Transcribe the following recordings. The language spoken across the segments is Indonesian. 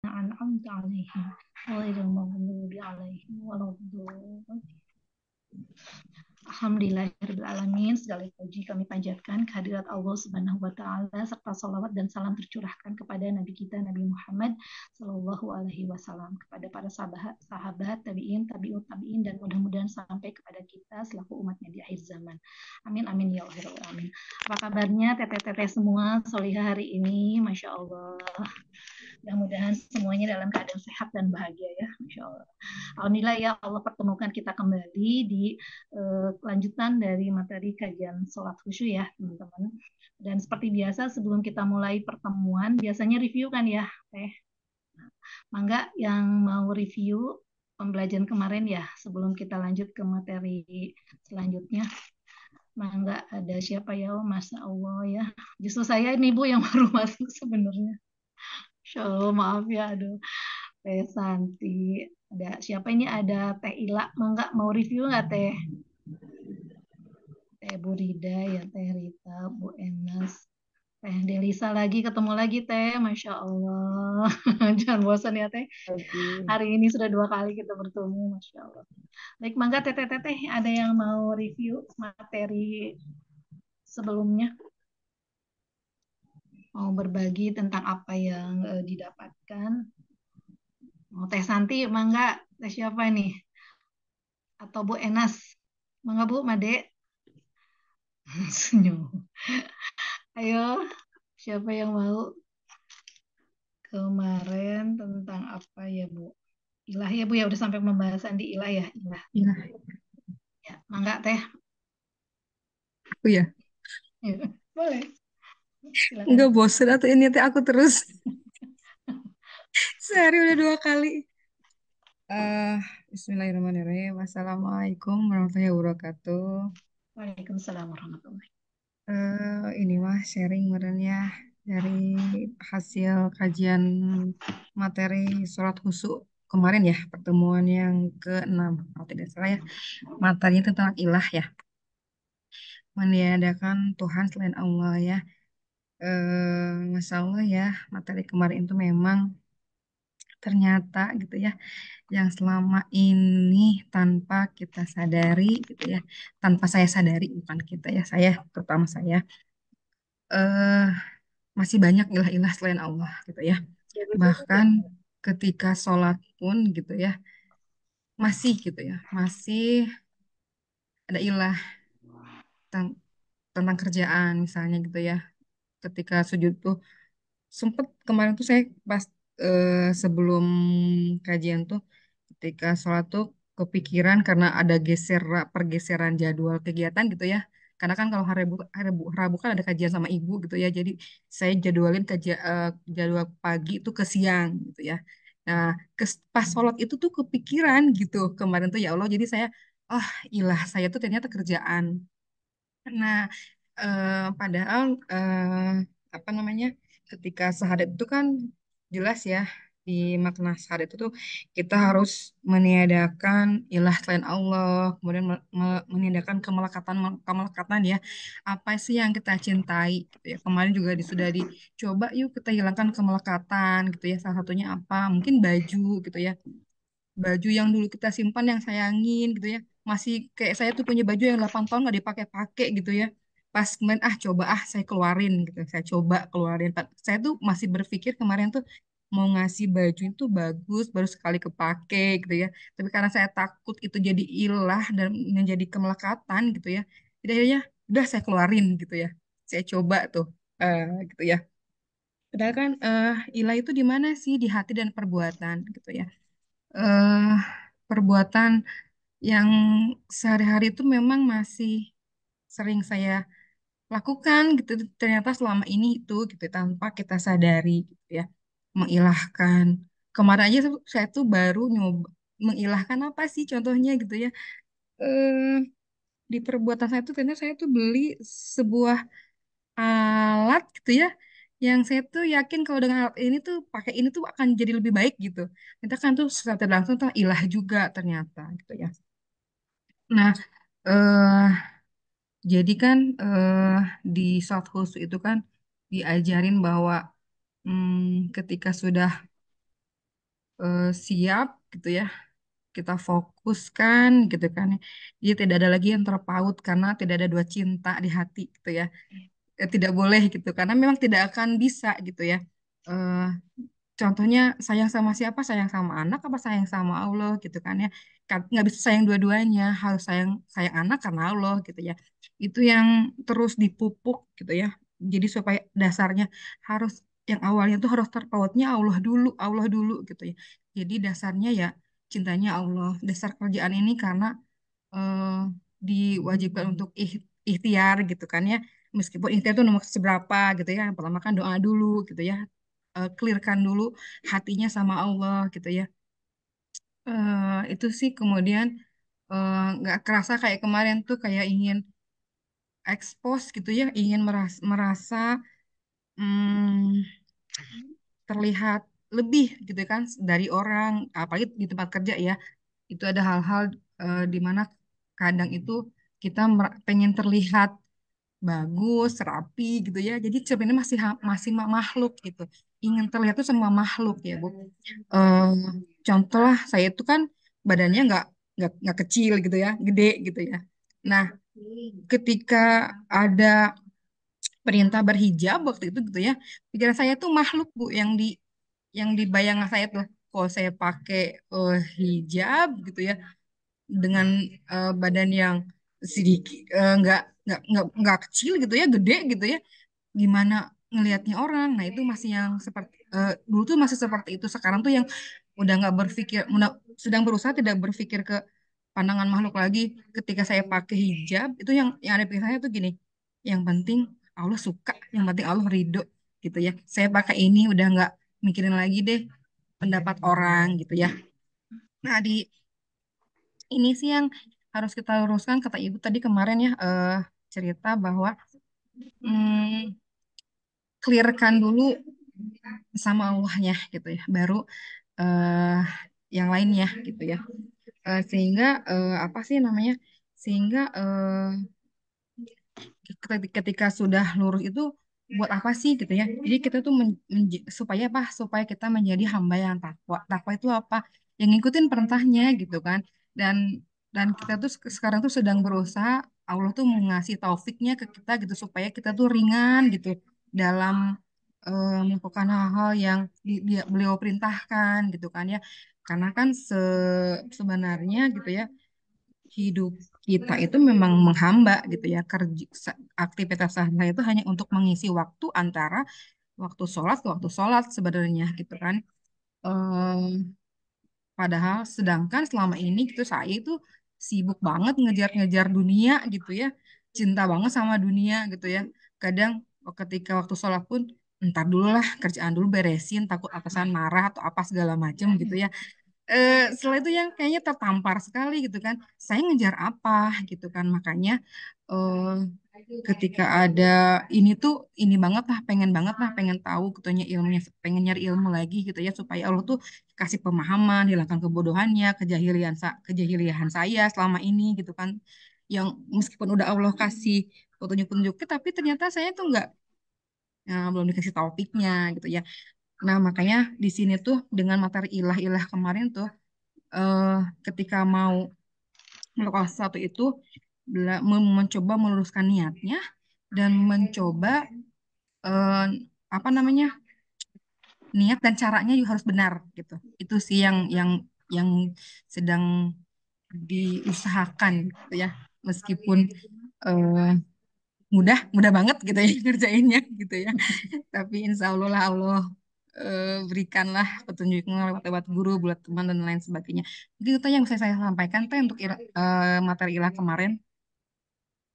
أنعمت عليهم غير المغضوب عليهم ولا الضالين. Alhamdulillahirrahmanirrahim. Segala puji kami panjatkan kehadirat Allah Subhanahu wa taala serta salawat dan salam tercurahkan kepada nabi kita Nabi Muhammad sallallahu alaihi wasallam, kepada para sahabat, tabi'in, tabi'ut tabi'in, dan mudah-mudahan sampai kepada kita selaku umatnya di akhir zaman. Amin amin ya Allah amin. Apa kabarnya teteh-teteh semua solihah hari ini? Masya Allah. Mudah-mudahan semuanya dalam keadaan sehat dan bahagia ya, Masya Allah. Alhamdulillah ya Allah pertemukan kita kembali di lanjutan dari materi kajian sholat khusyuk ya teman-teman. Dan seperti biasa sebelum kita mulai pertemuan biasanya review kan ya Teh. Mangga yang mau review pembelajaran kemarin ya sebelum kita lanjut ke materi selanjutnya. Mangga ada siapa ya? Oh, Masya Allah ya. Justru saya ini Bu yang baru masuk sebenarnya. Masya Allah, maaf ya, aduh. Teh Santi. Ada siapa ini? Ada Teh Ila. Mau review nggak Teh? Teh Bu Rida ya, Teh Rita, Bu Enas, Teh Delisa lagi ketemu lagi Teh. Masya Allah. Jangan bosan ya Teh. Lagi. Hari ini sudah 2 kali kita bertemu. Masya Allah. Baik, mangga Teh ada yang mau review materi sebelumnya? Mau berbagi tentang apa yang didapatkan? Mau Teh Santi, mangga. Teh siapa nih? Atau Bu Enas? Mangga Bu, Made. Senyum. Ayo, siapa yang mau kemarin tentang apa ya Bu? Ilah ya Bu ya, udah sampai pembahasan di ilah ya, ilah. Ya, Ya, mangga Teh. aku ya. Ya, boleh, Enggak silakan. bosen atau ini teh aku terus. Sehari udah 2 kali. eh Bismillahirrahmanirrahim. Wassalamualaikum warahmatullahi wabarakatuh. Waalaikumsalam warahmatullahi. Ini mah sharing merenya dari hasil kajian materi sholat khusyuk kemarin ya, pertemuan yang ke-6 kalau tidak salah ya. Materinya tentang ilah ya, meniadakan Tuhan selain Allah ya. Masya Allah ya, materi kemarin itu memang ternyata gitu ya, yang selama ini tanpa kita sadari gitu ya, tanpa saya sadari, bukan kita ya, saya terutama saya, eh masih banyak ilah-ilah selain Allah gitu ya. Bahkan ketika sholat pun gitu ya, masih gitu ya, masih ada ilah tentang, tentang kerjaan misalnya gitu ya. Ketika sujud tuh sempet kemarin tuh saya pas sebelum kajian tuh ketika sholat tuh kepikiran karena ada pergeseran jadwal kegiatan gitu ya. Karena kan kalau hari Rabu kan ada kajian sama ibu gitu ya. Jadi saya jadwalin jadwal pagi itu ke siang gitu ya. Nah, pas sholat itu tuh kepikiran gitu kemarin tuh ya Allah. Jadi saya, oh ilah saya tuh ternyata kerjaan. Nah, padahal apa namanya, ketika syahadat itu kan jelas ya, di makna syahadat itu tuh kita harus meniadakan ilah selain Allah, kemudian meniadakan kemelekatan ya. Apa sih yang kita cintai gitu ya. Kemarin juga sudah dicoba yuk kita hilangkan kemelekatan gitu ya. Salah satunya apa? Mungkin baju gitu ya, baju yang dulu kita simpan yang sayangin gitu ya, masih kayak saya tuh punya baju yang 8 tahun nggak dipakai-pakai gitu ya, pas kemarin coba saya keluarin gitu, saya coba keluarin. Saya tuh masih berpikir kemarin tuh mau ngasih baju itu bagus baru sekali kepake gitu ya, tapi karena saya takut itu jadi ilah dan menjadi kemelekatan gitu ya, jadi akhirnya udah saya keluarin gitu ya, saya coba tuh eh, gitu ya. Padahal kan ilah itu di mana sih, di hati dan perbuatan gitu ya. eh Perbuatan yang sehari-hari itu memang masih sering saya lakukan gitu, ternyata selama ini itu gitu tanpa kita sadari gitu ya, mengilahkan. Kemarin aja saya tuh baru nyoba mengilahkan apa sih contohnya gitu ya. eh di perbuatan saya tuh ternyata saya tuh beli sebuah alat gitu ya, yang saya tuh yakin kalau dengan alat ini tuh pakai ini tuh akan jadi lebih baik gitu. Ternyata kan tuh secara tidak langsung tuh ilah juga ternyata gitu ya. Nah, eh jadi kan di South House itu kan diajarin bahwa ketika sudah siap gitu ya, kita fokuskan gitu kan ya. Jadi tidak ada lagi yang terpaut karena tidak ada dua cinta di hati gitu ya. Tidak boleh gitu karena memang tidak akan bisa gitu ya. Eh, Contohnya sayang sama siapa? Sayang sama anak apa sayang sama Allah gitu kan ya. Nggak bisa sayang dua-duanya, harus sayang sayang anak karena Allah gitu ya. Itu yang terus dipupuk gitu ya. Jadi supaya dasarnya harus yang awalnya tuh harus terpautnya Allah dulu gitu ya. Jadi dasarnya ya cintanya Allah. Dasar kerjaan ini karena eh, diwajibkan untuk ikhtiar gitu kan ya. Meskipun ikhtiar itu nomor seberapa gitu ya. Yang pertama kan doa dulu gitu ya. Clearkan dulu hatinya sama Allah gitu ya. Itu sih kemudian nggak kerasa kayak kemarin tuh kayak ingin expose gitu ya, ingin merasa mm, terlihat lebih gitu kan dari orang, apalagi di tempat kerja ya. Itu ada hal-hal di mana kadang itu kita pengen terlihat bagus, rapi gitu ya. Jadi sebenarnya masih makhluk gitu. Ingin terlihat tuh semua makhluk ya, Bu. Eh, Contoh lah, saya itu kan badannya nggak kecil gitu ya, gede gitu ya. Nah, ketika ada perintah berhijab waktu itu gitu ya, pikiran saya tuh makhluk Bu yang di bayangan saya tuh. Kalau saya pakai hijab gitu ya, dengan badan yang sedikit nggak kecil gitu ya, gede gitu ya, gimana ngelihatnya orang. Nah itu masih yang seperti dulu tuh masih seperti itu. Sekarang tuh yang udah nggak berpikir, sedang berusaha tidak berpikir ke pandangan makhluk lagi. Ketika saya pakai hijab itu yang ada pikiran saya tuh gini, yang penting Allah suka, yang penting Allah ridho gitu ya. Saya pakai ini udah nggak mikirin lagi deh pendapat orang gitu ya. Nah di ini sih yang harus kita luruskan, kata ibu tadi kemarin ya, cerita bahwa mm, clearkan dulu sama Allahnya gitu ya, baru eh yang lainnya gitu ya. Sehingga apa sih namanya? Sehingga ketika sudah lurus itu buat apa sih gitu ya? Jadi kita tuh supaya apa? Supaya kita menjadi hamba yang takwa. Takwa itu apa? Yang ngikutin perintahnya gitu kan. Dan kita tuh sekarang tuh sedang berusaha, Allah tuh mau ngasih taufiknya ke kita gitu supaya kita tuh ringan gitu dalam melakukan hal-hal yang beliau perintahkan gitu kan ya. Karena kan sebenarnya gitu ya, hidup kita itu memang menghamba gitu ya. Aktivitas sehari itu hanya untuk mengisi waktu antara waktu sholat ke waktu sholat sebenarnya gitu kan. Padahal sedangkan selama ini gitu saya itu sibuk banget ngejar-ngejar dunia gitu ya. Cinta banget sama dunia gitu ya. Kadang ketika waktu sholat pun entar dulu lah, kerjaan dulu beresin, takut atasan marah atau apa segala macam gitu ya. Setelah itu yang kayaknya tertampar sekali gitu kan, saya ngejar apa gitu kan. Makanya eh, ketika ada ini tuh, ini banget lah pengen tahu gitu ya ilmunya, pengen nyari ilmu lagi gitu ya supaya Allah tuh kasih pemahaman, hilangkan kebodohannya, kejahilian saya selama ini gitu kan, yang meskipun udah Allah kasih petunjuk-petunjuknya tapi ternyata saya tuh nggak, belum dikasih topiknya gitu ya. Nah makanya di sini tuh dengan materi ilah-ilah kemarin tuh, eh, ketika mau melakukan sesuatu itu mencoba meluruskan niatnya dan mencoba eh, apa namanya, niat dan caranya juga harus benar gitu. Itu sih yang sedang diusahakan gitu ya, meskipun eh, mudah banget gitu ya ngerjainnya gitu ya, tapi insya Allah lah Allah berikanlah petunjuknya lewat guru, buat teman dan lain sebagainya. Mungkin itu yang bisa saya sampaikan teh untuk materi ilah kemarin.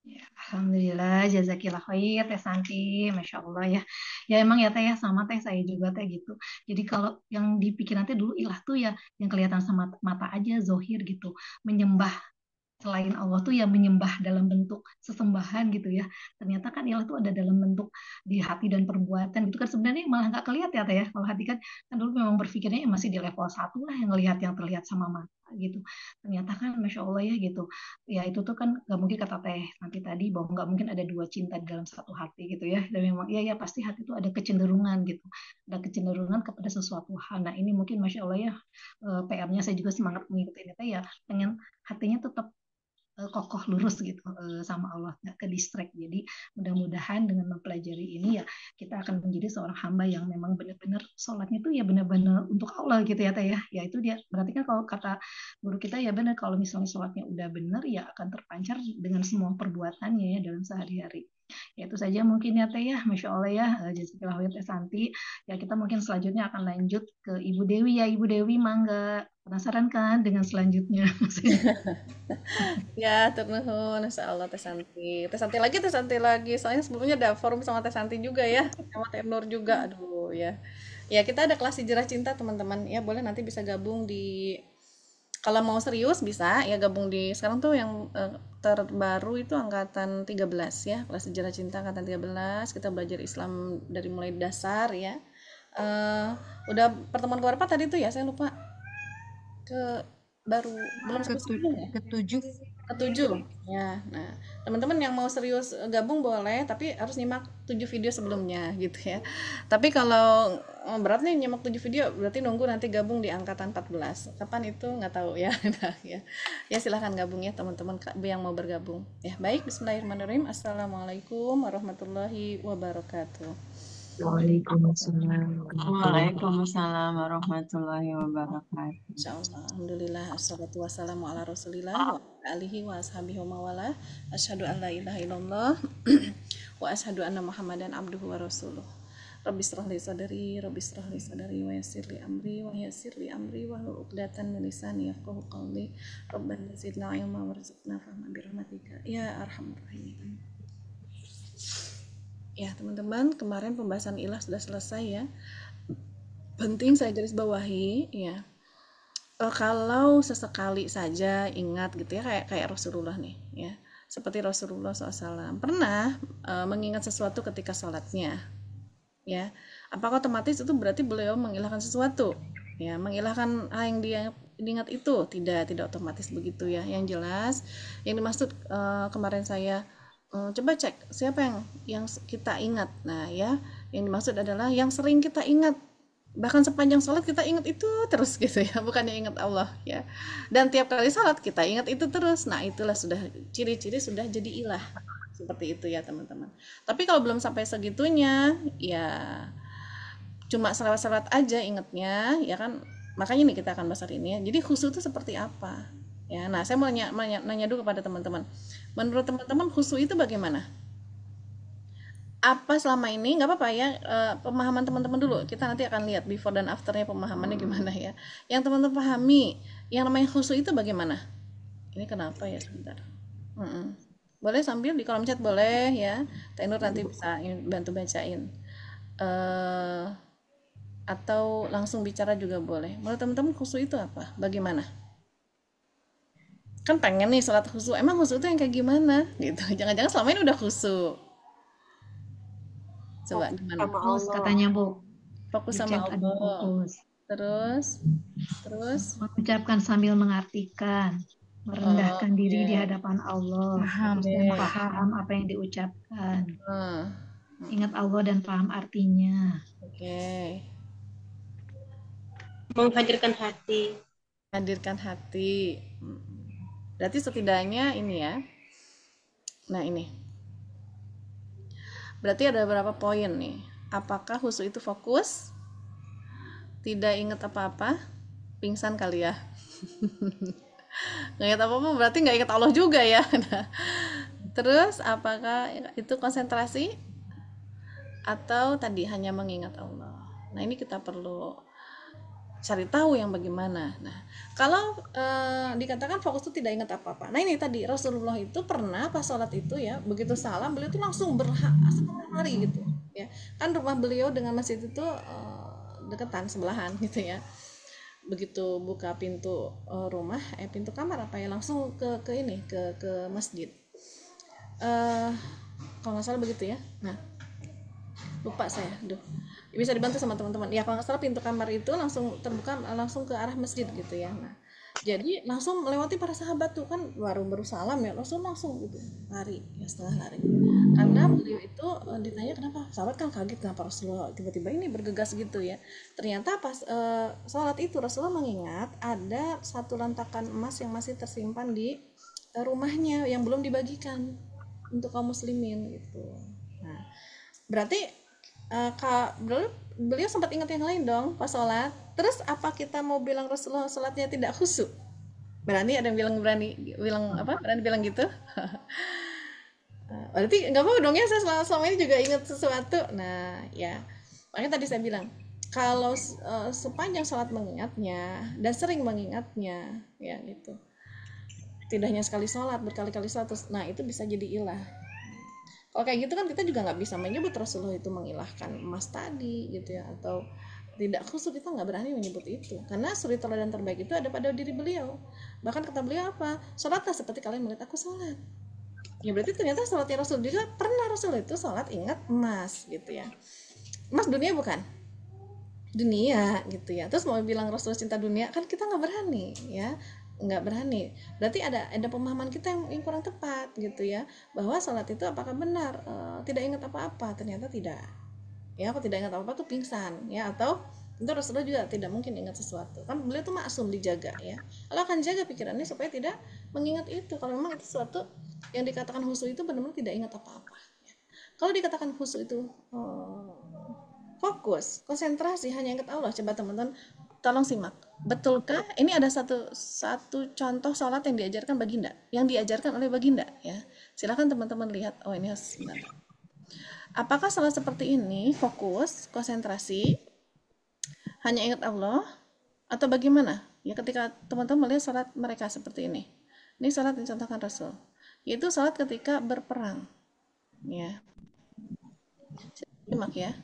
Ya, Alhamdulillah, jazakillah khair, Teh Santi, Masya Allah ya. Ya emang ya Teh ya, sama Teh saya juga Teh gitu. Jadi kalau yang dipikir nanti dulu ilah tuh ya yang kelihatan sama mata aja, zohir gitu. Menyembah selain Allah tuh ya menyembah dalam bentuk sesembahan gitu ya. Ternyata kan ilah tuh ada dalam bentuk di hati dan perbuatan gitu kan. Sebenarnya malah nggak kelihatan ya Teh ya. Kalau hati kan, kan dulu memang berpikirnya ya masih di level satu lah yang ngelihat yang terlihat sama mata gitu. Ternyata kan Masya Allah ya gitu. Ya itu tuh kan gak mungkin kata Teh nanti tadi bahwa nggak mungkin ada dua cinta di dalam satu hati gitu ya. Dan memang iya ya pasti hati itu ada kecenderungan gitu. Ada kecenderungan kepada sesuatu hal. Nah ini mungkin Masya Allah ya PR-nya saya juga semangat mengikuti ini teh ya pengen hatinya tetap kokoh lurus gitu sama Allah nggak ke distract. Jadi mudah-mudahan dengan mempelajari ini ya kita akan menjadi seorang hamba yang memang benar-benar sholatnya tuh ya benar-benar untuk Allah gitu ya Teh ya. Ya itu dia berarti kan kalau kata guru kita ya benar kalau misalnya sholatnya udah benar ya akan terpancar dengan semua perbuatannya ya dalam sehari-hari. Ya itu saja mungkin ya Teh ya, Masya Allah ya, Jazakallahu khairan Teh Santi. Ya kita mungkin selanjutnya akan lanjut ke Ibu Dewi ya, Ibu Dewi mangga. Penasaran kan dengan selanjutnya? Ya, turnuhun, Insya Allah Teh Santi. Teh Santi lagi. Soalnya sebelumnya ada forum sama Teh Santi juga ya, sama Teh Nur juga. Aduh ya. Ya kita ada kelas Hijrah Cinta teman-teman. Ya boleh nanti bisa gabung di, kalau mau serius bisa ya gabung di, sekarang tuh yang terbaru itu angkatan 13 ya, kelas Hijrah Cinta angkatan 13. Kita belajar Islam dari mulai dasar ya. Eh udah pertemuan keberapa tadi tuh ya, saya lupa. Ke baru belum sampai 10 ya? Ketujuh. Ketujuh ya. Nah teman-teman yang mau serius gabung boleh, tapi harus nyimak 7 video sebelumnya gitu ya. Tapi kalau berat nih nyimak 7 video, berarti nunggu nanti gabung di angkatan 14. Kapan itu nggak tahu ya. Nah, ya ya silahkan gabung ya teman-teman yang mau bergabung ya. Baik, bismillahirrahmanirrahim. Assalamualaikum warahmatullahi wabarakatuh. Waalaikumsalam warahmatullahi Waalaikumsalam warahmatullahi wabarakatuh. Insyaallah, alhamdulillah, assalatu wassalamu ala rasulillah wa ala alihi wa ashabihi wa mawala. Asyhadu an la ilaha illallah wa asyhadu anna muhammadan abduhu wa rasuluh. Rabbi israh li sadri, rabbi israh li sadri wa yassir li amri wa yassir li amri wa hlul 'uqdatam min lisani yafqahu qawli. Rabbana zidna ilma warzuqna fahma bi rahmatika ya arhamar rahimin. Ya, teman-teman, kemarin pembahasan ilah sudah selesai ya. Penting saya garis bawahi ya. Kalau sesekali saja ingat gitu ya, kayak Rasulullah nih ya, seperti Rasulullah SAW pernah mengingat sesuatu ketika sholatnya ya, apakah otomatis itu berarti beliau mengilahkan sesuatu ya, mengilahkan hal yang dia diingat itu? Tidak otomatis begitu ya. Yang jelas yang dimaksud kemarin saya coba cek siapa yang kita ingat. Nah ya, yang dimaksud adalah yang sering kita ingat, bahkan sepanjang sholat kita ingat itu terus gitu ya, bukannya ingat Allah ya, dan tiap kali sholat kita ingat itu terus. Nah itulah sudah ciri-ciri sudah jadi ilah, seperti itu ya teman-teman. Tapi kalau belum sampai segitunya ya cuma selewat-selewat aja ingatnya ya kan, makanya nih kita akan bahas hari ini ya. Jadi khusyuk itu seperti apa ya. Nah saya mau nanya dulu kepada teman-teman, menurut teman-teman khusyuk itu bagaimana? Apa selama ini, nggak apa-apa ya, pemahaman teman-teman dulu, kita nanti akan lihat before dan afternya pemahamannya gimana ya, yang teman-teman pahami yang namanya khusyuk itu bagaimana. Ini kenapa ya, sebentar. Boleh sambil di kolom chat boleh ya, Tenur nanti bisa bantu bacain, atau langsung bicara juga boleh. Menurut teman-teman khusyuk itu apa, bagaimana? Kan pengen nih sholat khusyuk, emang khusyuk itu yang kayak gimana gitu, jangan-jangan selama ini udah khusyuk. Coba gimana? Fokus katanya Bu. Fokus Di sama chat ada Allah. fokus. Terus Mengucapkan sambil mengartikan, merendahkan diri di hadapan Allah, dan paham apa yang diucapkan. Ingat Allah dan paham artinya. Oke. menghadirkan hati. Hadirkan hati. Berarti setidaknya ini ya. Nah ini. Berarti ada beberapa poin nih. Apakah khusyuk itu fokus? Tidak ingat apa-apa? Pingsan kali ya. Nggak ingat apa-apa berarti nggak ingat Allah juga ya. Nah, terus apakah itu konsentrasi? Atau tadi hanya mengingat Allah? Nah ini kita perlu cari tahu yang bagaimana. Nah kalau dikatakan fokus itu tidak ingat apa-apa, nah ini tadi Rasulullah itu pernah pas sholat itu ya, begitu salam beliau itu langsung berlari gitu ya, kan rumah beliau dengan masjid itu deketan sebelahan gitu ya. Begitu buka pintu rumah pintu kamar apa ya, langsung ke ini ke masjid, kalau nggak salah begitu ya. Nah lupa saya, bisa dibantu sama teman-teman ya, kalau nggak salah pintu kamar itu langsung terbuka langsung ke arah masjid gitu ya. Nah Jadi langsung melewati para sahabat tuh, kan baru salam ya, langsung gitu lari ya, setengah lari, karena beliau itu ditanya kenapa, sahabat kan kaget kenapa Rasulullah tiba-tiba ini bergegas gitu ya. Ternyata pas sholat itu Rasulullah mengingat ada satu lentakan emas yang masih tersimpan di rumahnya yang belum dibagikan untuk kaum muslimin gitu. Nah, berarti beliau sempat ingat yang lain dong pas sholat. Terus apa kita mau bilang Rasulullah sholatnya tidak khusyuk? Berani ada yang berani bilang gitu? Berarti nggak apa dong ya, saya selama ini juga ingat sesuatu. Nah ya, makanya tadi saya bilang kalau sepanjang sholat mengingatnya dan sering mengingatnya ya gitu, tidak hanya sekali sholat, berkali-kali sholat, nah itu bisa jadi ilah. Kalau kayak gitu kan kita juga nggak bisa menyebut Rasulullah itu mengilahkan emas tadi gitu ya, atau tidak khusus, kita nggak berani menyebut itu, karena suri teladan terbaik itu ada pada diri beliau. Bahkan kata beliau apa, sholatlah seperti kalian melihat aku sholat. Ya berarti ternyata sholatnya Rasul juga pernah Rasul itu sholat ingat emas gitu ya. Emas dunia bukan? Dunia gitu ya. Terus mau bilang Rasul cinta dunia kan kita nggak berani ya, nggak berani. Berarti ada pemahaman kita yang kurang tepat gitu ya, bahwa sholat itu apakah benar tidak ingat apa-apa? Ternyata tidak. Ya, aku tidak ingat apa-apa tuh pingsan ya, atau tentu Rasulullah juga tidak mungkin ingat sesuatu, kan beliau tuh maksum, dijaga ya. Allah akan jaga pikirannya supaya tidak mengingat itu. Kalau memang itu sesuatu yang dikatakan khusyuk itu benar-benar tidak ingat apa-apa ya. Kalau dikatakan khusyuk itu fokus, konsentrasi, hanya ingat Allah. Coba teman-teman tolong simak, betulkah ini ada satu contoh sholat yang diajarkan baginda, yang diajarkan oleh baginda ya. Silakan teman-teman lihat. Oh ini sebentar. Apakah sholat seperti ini fokus, konsentrasi, hanya ingat Allah, atau bagaimana? Ya ketika teman-teman melihat sholat mereka seperti ini sholat yang dicontohkan Rasul, yaitu sholat ketika berperang. Ya, simak ya.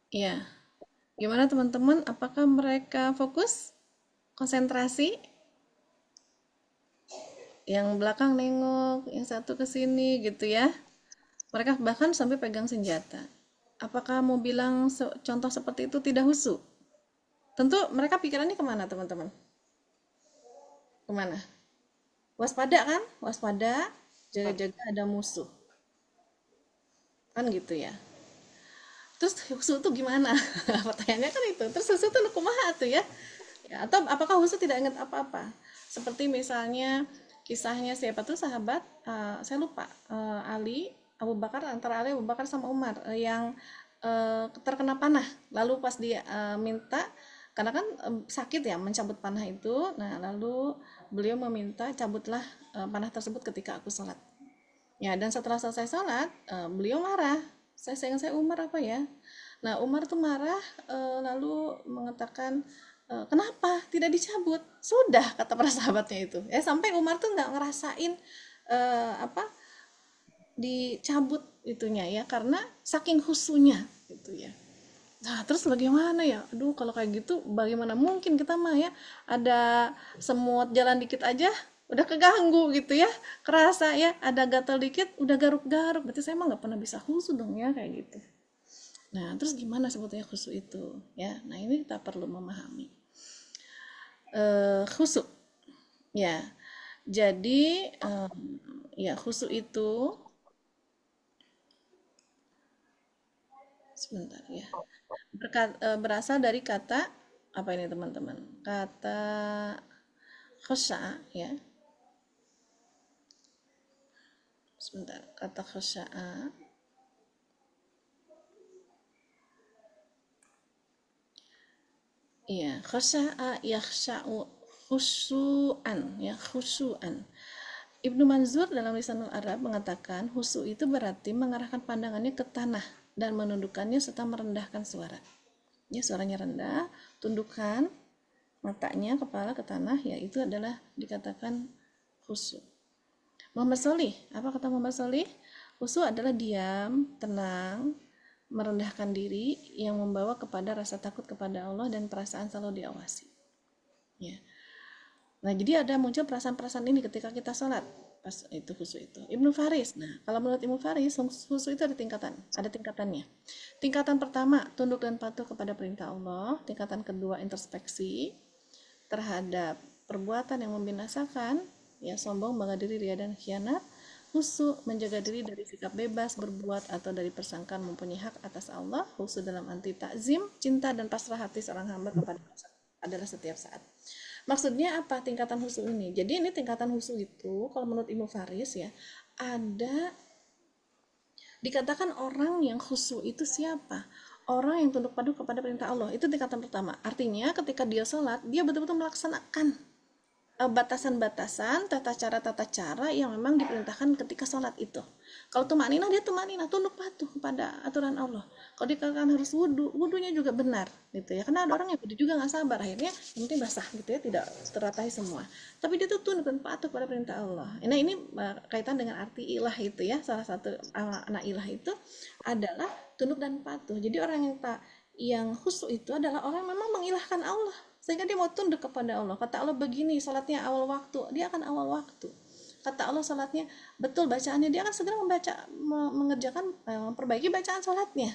Ya, gimana teman-teman? Apakah mereka fokus, konsentrasi? Yang belakang nengok, yang satu ke sini gitu ya. Mereka bahkan sampai pegang senjata. Apakah mau bilang contoh seperti itu tidak khusyuk? Tentu mereka pikirannya kemana teman-teman? Kemana? Waspada kan? Waspada, jaga-jaga ada musuh. Kan gitu ya. Terus khusyuk itu gimana? Pertanyaannya kan itu. Terus khusyuk itu kumaha tuh ya? Atau apakah khusyuk tidak ingat apa-apa? Seperti misalnya kisahnya siapa tuh sahabat, saya lupa, Ali, Abu Bakar, antara Ali, Abu Bakar sama Umar, yang terkena panah. Lalu pas dia minta, karena kan sakit ya mencabut panah itu, nah lalu beliau meminta cabutlah panah tersebut ketika aku sholat. Ya, dan setelah selesai sholat, beliau marah. Saya Umar apa ya? Nah, Umar tuh marah, lalu mengatakan, kenapa tidak dicabut? Sudah, kata para sahabatnya itu. Sampai Umar tuh nggak ngerasain apa dicabut itunya ya, karena saking khusyuknya gitu ya. Nah, terus bagaimana ya? Aduh, kalau kayak gitu bagaimana mungkin kita mah ya, ada semut jalan dikit aja udah keganggu gitu ya, kerasa ya, ada gatal dikit udah garuk-garuk, berarti saya mah nggak pernah bisa khusyuk dong ya kayak gitu. Nah, terus gimana sebetulnya khusyuk itu ya? Nah, ini kita perlu memahami khusyuk ya. Jadi ya khusyuk itu sebentar ya, berasal dari kata apa ini teman-teman? Kata khusya ya. Sebentar, kata khusya'a. Iya, khusya'a yakhsya'u khusyu'an ya, khusyu'an. Ibnu Manzur dalam Lisanul Arab mengatakan khusyuk itu berarti mengarahkan pandangannya ke tanah dan menundukkannya serta merendahkan suara. Ya, suaranya rendah, tundukkan matanya, kepala ke tanah, ya itu adalah dikatakan khusyuk. Muhammad Sholih, apa kata Muhammad Sholih? Khusyuk adalah diam, tenang, merendahkan diri yang membawa kepada rasa takut kepada Allah dan perasaan selalu diawasi. Ya. Nah, jadi ada muncul perasaan-perasaan ini ketika kita sholat. Pas itu khusyuk itu. Ibnu Faris. Nah, kalau menurut Ibnu Faris, khusyuk itu ada tingkatannya. Tingkatan pertama, tunduk dan patuh kepada perintah Allah. Tingkatan kedua, introspeksi terhadap perbuatan yang membinasakan, ya sombong, bangga diri, ria dan khianat. Khusyuk menjaga diri dari sikap bebas berbuat atau dari persangkaan mempunyai hak atas Allah. Khusyuk dalam anti takzim, cinta dan pasrah hati seorang hamba kepada Allah adalah setiap saat. Maksudnya apa tingkatan khusyuk ini? Jadi ini tingkatan khusyuk itu kalau menurut Ibnu Faris ya, ada dikatakan orang yang khusyuk itu siapa? Orang yang tunduk patuh kepada perintah Allah. Itu tingkatan pertama. Artinya ketika dia sholat, dia betul-betul melaksanakan batasan-batasan, tata cara yang memang diperintahkan ketika sholat itu. Kalau tumaninah, dia tumaninah, tunduk patuh kepada aturan Allah. Kalau dikatakan harus wudhu, wudhunya juga benar gitu ya. Karena ada orang yang wudhu juga nggak sabar, akhirnya yang penting basah gitu ya, tidak teratai semua. Tapi dia tuh tunduk dan patuh pada perintah Allah. Nah, ini kaitan dengan arti ilah itu ya. Salah satu anak ilah itu adalah tunduk dan patuh. Jadi orang yang khusyuk itu adalah orang yang memang mengilahkan Allah, sehingga dia mau tunduk kepada Allah. Kata Allah begini, sholatnya awal waktu, dia akan awal waktu. Kata Allah sholatnya betul bacaannya, dia akan segera mengerjakan, memperbaiki bacaan sholatnya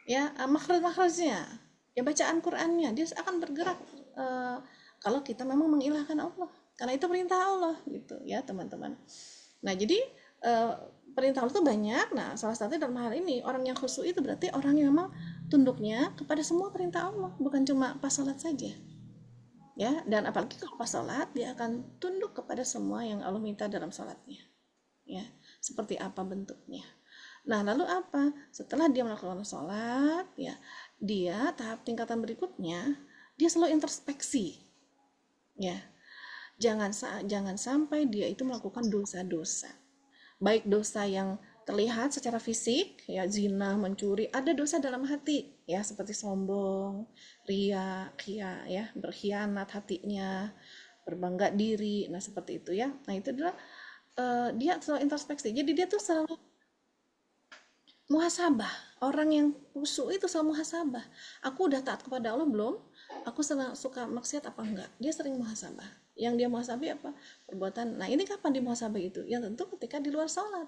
ya, makhraj-makhrajnya ya, bacaan Qur'annya dia akan bergerak kalau kita memang mengilahkan Allah, karena itu perintah Allah gitu ya teman-teman. Nah, jadi perintah Allah itu banyak. Nah, salah satu dalam hal ini orang yang khusyuk itu berarti orang yang memang tunduknya kepada semua perintah Allah, bukan cuma pas sholat saja ya. Dan apalagi kalau pas sholat dia akan tunduk kepada semua yang Allah minta dalam sholatnya ya, seperti apa bentuknya. Nah, lalu apa? Setelah dia melakukan sholat ya, dia tahap tingkatan berikutnya dia selalu introspeksi ya. Jangan sampai dia itu melakukan dosa-dosa, baik dosa yang terlihat secara fisik ya, zina, mencuri, ada dosa dalam hati ya, seperti sombong, ria, ya, berkhianat hatinya, berbangga diri. Nah, seperti itu ya. Nah, itu adalah dia selalu introspeksi. Jadi dia tuh selalu muhasabah. Orang yang khusyuk itu selalu muhasabah. Aku udah taat kepada Allah belum? Aku suka maksiat apa enggak? Dia sering muhasabah. Yang dia muhasabah apa? Perbuatan. Nah, ini kapan di muhasabah itu? Ya tentu ketika di luar sholat.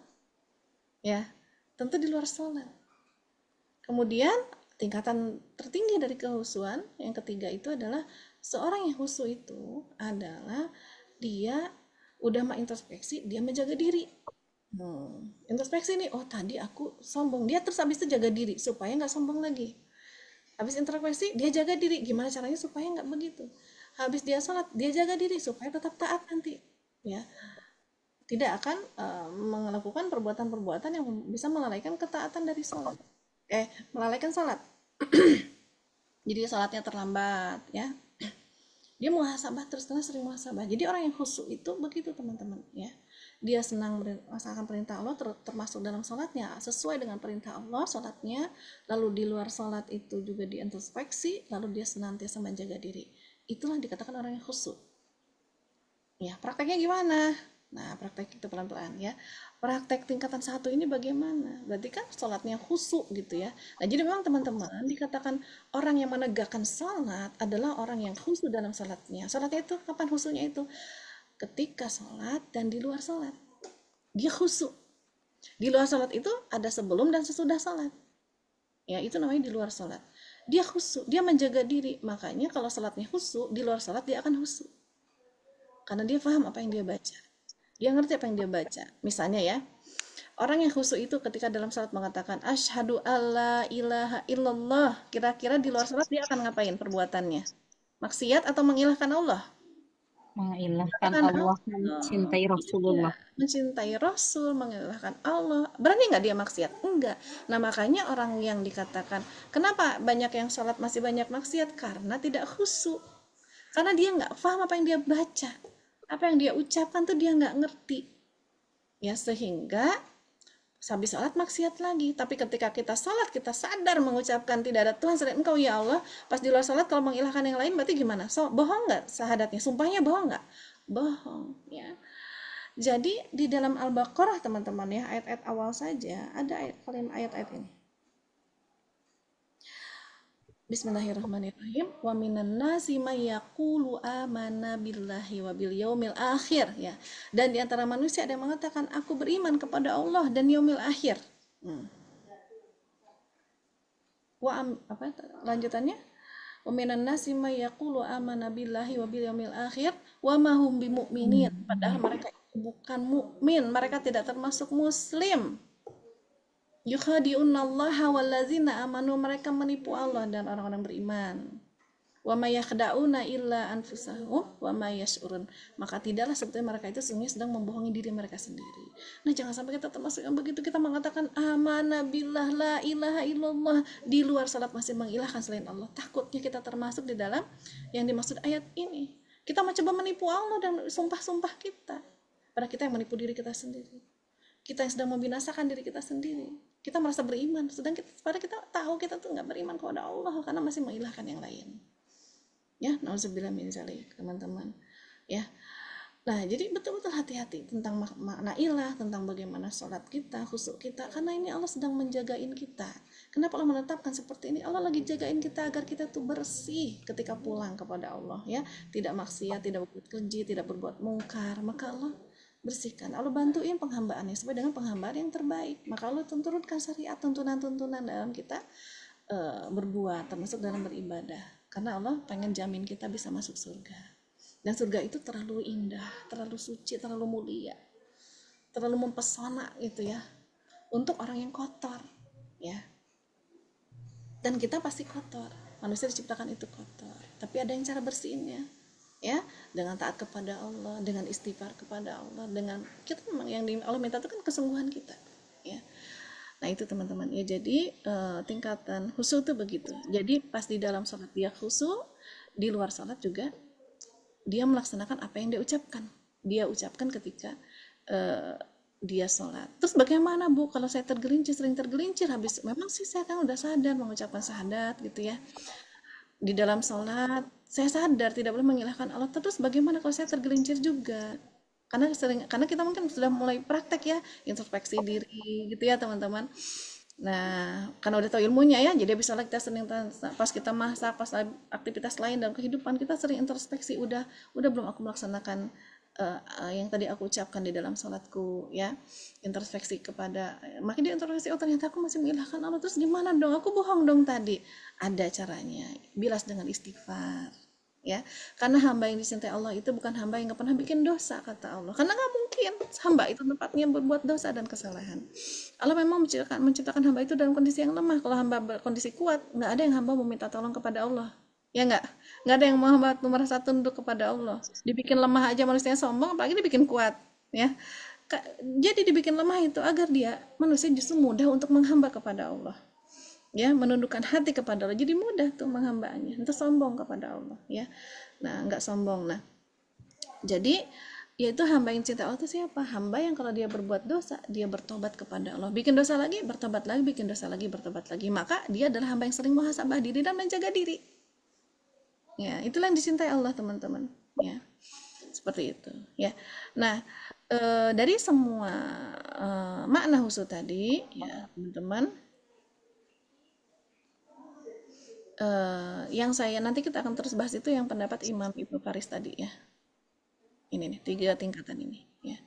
Ya, tentu di luar sholat. Kemudian tingkatan tertinggi dari kehusuan yang ketiga itu adalah seorang yang khusyuk itu adalah dia udah mengintrospeksi, dia menjaga diri. Introspeksi nih, oh tadi aku sombong, dia terus habis itu jaga diri supaya nggak sombong lagi. Habis introspeksi, dia jaga diri, gimana caranya supaya nggak begitu. Habis dia sholat, dia jaga diri supaya tetap taat nanti, ya. Tidak akan melakukan perbuatan-perbuatan yang bisa melalaikan ketaatan dari sholat. Melalaikan sholat. Jadi sholatnya terlambat, ya. Dia muhasabah terus sering muhasabah. Jadi orang yang khusyuk itu begitu teman-teman, ya. Dia senang melaksanakan perintah Allah, termasuk dalam sholatnya sesuai dengan perintah Allah sholatnya, lalu di luar sholat itu juga diintrospeksi, lalu dia senantiasa menjaga diri. Itulah dikatakan orang yang khusyuk. Ya, prakteknya gimana? Nah, praktek itu pelan-pelan ya. Praktek tingkatan 1 ini bagaimana? Berarti kan sholatnya khusyuk gitu ya. Nah, jadi memang teman-teman dikatakan orang yang menegakkan sholat adalah orang yang khusyuk dalam sholatnya. Sholatnya itu kapan khusyuknya itu? Ketika sholat dan di luar sholat. Dia khusyuk. Di luar sholat itu ada sebelum dan sesudah sholat. Ya, itu namanya di luar sholat. Dia khusyuk, dia menjaga diri. Makanya kalau sholatnya khusyuk, di luar sholat dia akan khusyuk. Karena dia paham apa yang dia baca. Dia ngerti apa yang dia baca. Misalnya ya, orang yang khusyuk itu ketika dalam sholat mengatakan asyhadu alla ilaha illallah, kira-kira di luar sholat dia akan ngapain perbuatannya? Maksiat atau mengilahkan Allah? Mengilahkan Allah, mencintai Rasulullah. Mencintai Rasul, mengilahkan Allah. Berani nggak dia maksiat? Enggak. Nah, makanya orang yang dikatakan, kenapa banyak yang sholat masih banyak maksiat? Karena tidak khusyuk. Karena dia nggak paham apa yang dia baca. Apa yang dia ucapkan tuh dia nggak ngerti. Ya, sehingga habis sholat maksiat lagi. Tapi ketika kita sholat, kita sadar mengucapkan tidak ada Tuhan selain Engkau ya Allah. Pas di luar sholat kalau mengilahkan yang lain berarti gimana? Bohong nggak syahadatnya? Sumpahnya bohong nggak? Bohong ya. Jadi di dalam Al-Baqarah teman-teman ya, ayat-ayat awal saja ada ayat-ayat ini. Bismillahirrahmanirrahim. Wa minan nasi may yaqulu amanna billahi wa bil yaumil akhir ya. Dan di antara manusia ada yang mengatakan aku beriman kepada Allah dan yaumil akhir. Lanjutannya? Wa minan nasi may yaqulu amanna billahi wa bil yaumil akhir wa ma hum bimu'minin. Padahal mereka bukan mukmin, mereka tidak termasuk muslim. Yukhadi'unallaha wallazina amanu, mereka menipu Allah dan orang-orang beriman. Wa may yakhda'una illa anfusahum wa may yash'urun. Maka tidaklah sebetulnya mereka itu sesungguhnya sedang membohongi diri mereka sendiri. Nah, jangan sampai kita termasuk yang begitu, kita mengatakan amanah billah la ilaha illallah, di luar salat masih mengilahkan selain Allah. Takutnya kita termasuk di dalam yang dimaksud ayat ini. Kita mencoba menipu Allah dan sumpah-sumpah kita. Padahal kita yang menipu diri kita sendiri. Kita yang sedang membinasakan diri kita sendiri. Kita merasa beriman, sedang kita tahu kita tuh nggak beriman kepada Allah karena masih mengilahkan yang lain. Ya, nauzubillah min dzalik, teman-teman. Ya. Nah, jadi betul-betul hati-hati tentang makna ilah, tentang bagaimana sholat kita, khusyuk kita, karena ini Allah sedang menjagain kita. Kenapa Allah menetapkan seperti ini? Allah lagi jagain kita agar kita tuh bersih ketika pulang kepada Allah, ya. Tidak maksiat, tidak berbuat keji, tidak berbuat mungkar. Maka Allah bersihkan, Allah bantuin penghambaannya sesuai dengan penghambaan yang terbaik. Maka Allah turunkan syariat, tuntunan-tuntunan dalam kita berbuat, termasuk dalam beribadah. Karena Allah pengen jamin kita bisa masuk surga. Dan surga itu terlalu indah, terlalu suci, terlalu mulia, terlalu mempesona gitu ya, untuk orang yang kotor, ya. Dan kita pasti kotor, manusia diciptakan itu kotor. Tapi ada yang cara bersihinnya. Ya, dengan taat kepada Allah, dengan istighfar kepada Allah, dengan kita memang yang Allah minta itu kan kesungguhan kita, ya. Nah, itu teman-teman ya. Jadi tingkatan khusyuk itu begitu. Jadi pas di dalam sholat dia khusyuk, di luar sholat juga dia melaksanakan apa yang dia ucapkan. Dia ucapkan ketika dia sholat. Terus bagaimana Bu kalau saya sering tergelincir habis? Memang sih saya kan udah sadar mengucapkan syahadat gitu ya. Di dalam sholat saya sadar tidak boleh mengilahkan Allah. Terus bagaimana kalau saya tergelincir juga? Karena kita mungkin sudah mulai praktek ya, introspeksi diri gitu ya teman-teman. Nah, karena udah tahu ilmunya ya, jadi bisa kita sering pas kita masak, pas aktivitas lain dalam kehidupan kita sering introspeksi, udah belum aku melaksanakan yang tadi aku ucapkan di dalam sholatku ya, introspeksi kepada, makin dia introspeksi, oh ternyata aku masih mengilahkan Allah, terus gimana dong, aku bohong dong tadi. Ada caranya, bilas dengan istighfar ya, karena hamba yang dicintai Allah itu bukan hamba yang nggak pernah bikin dosa, kata Allah, karena nggak mungkin hamba itu tempatnya berbuat dosa dan kesalahan. Allah memang menciptakan hamba itu dalam kondisi yang lemah. Kalau hamba berkondisi kuat, nggak ada yang hamba meminta tolong kepada Allah, ya nggak ada yang mau hamba merasa tunduk kepada Allah. Dibikin lemah aja manusia sombong, apalagi dibikin kuat ya. Jadi dibikin lemah itu agar dia manusia justru mudah untuk menghamba kepada Allah ya, menundukkan hati kepada Allah, jadi mudah tuh menghambanya, itu sombong kepada Allah ya. Nah, nggak sombong. Nah, jadi yaitu hamba yang cinta Allah itu siapa? Hamba yang kalau dia berbuat dosa, dia bertobat kepada Allah, bikin dosa lagi, bertobat lagi, bikin dosa lagi, bertobat lagi, maka dia adalah hamba yang sering muhasabah diri dan menjaga diri ya. Itulah yang dicintai Allah, teman-teman ya, seperti itu ya. Nah, dari semua makna husu tadi ya teman-teman, yang saya nanti kita akan terus bahas itu yang pendapat Imam Ibnu Faris tadi ya. Ini nih 3 tingkatan ini ya.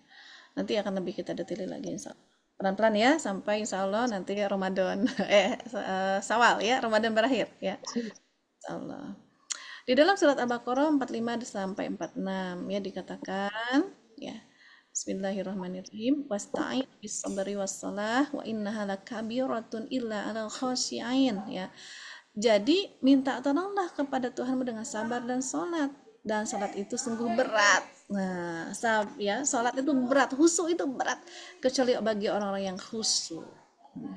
Nanti akan lebih kita detail lagi insya Allah. Pelan-pelan ya sampai insya Allah nanti Ramadan Syawal ya, Ramadan berakhir ya. Insya Allah. Di dalam surat Al-Baqarah 45 sampai 46 ya dikatakan ya. Bismillahirrahmanirrahim. Wasta'in bis sabri was salah wa innaha lakabiratun illa 'alal khashi'in ya. Jadi minta tolonglah kepada Tuhanmu dengan sabar dan sholat, dan sholat itu sungguh berat. Nah, sholat itu berat, khusyuk itu berat, kecuali bagi orang-orang yang khusyuk.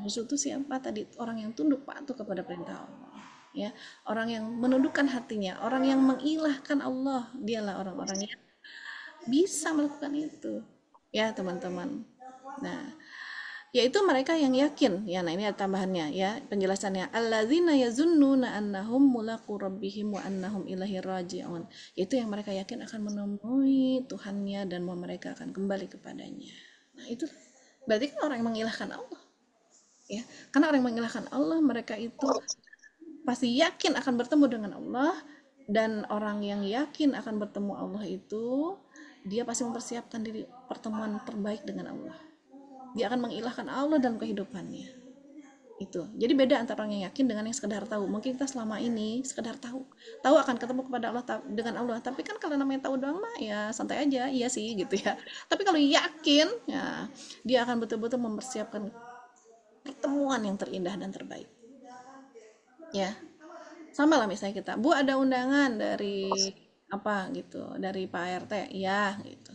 Khusyuk itu siapa tadi? Orang yang tunduk patuh kepada perintah Allah. Ya, orang yang menundukkan hatinya, orang yang mengilahkan Allah, dialah orang-orang yang bisa melakukan itu. Ya, teman-teman. Nah, yaitu mereka yang yakin ya. Nah, ini ada tambahannya ya, penjelasannya, alladzina yazunnuna annahum mulaqu rabbihim wa annahum ilaihi raji'un, yaitu yang mereka yakin akan menemui Tuhannya dan bahwa mereka akan kembali kepadanya. Nah, itu berarti kan orang yang mengilahkan Allah ya, karena orang yang mengilahkan Allah, mereka itu pasti yakin akan bertemu dengan Allah, dan orang yang yakin akan bertemu Allah itu dia pasti mempersiapkan diri pertemuan terbaik dengan Allah. Dia akan mengilahkan Allah dalam kehidupannya. Itu. Jadi beda antara orang yang yakin dengan yang sekedar tahu. Mungkin kita selama ini sekedar tahu akan ketemu kepada Allah dengan Allah. Tapi kan kalau namanya tahu doang mah ya santai aja, iya sih gitu ya. Tapi kalau yakin, ya dia akan betul-betul mempersiapkan pertemuan yang terindah dan terbaik. Ya. Sama lah misalnya kita, Bu ada undangan dari apa gitu, dari Pak RT, ya gitu.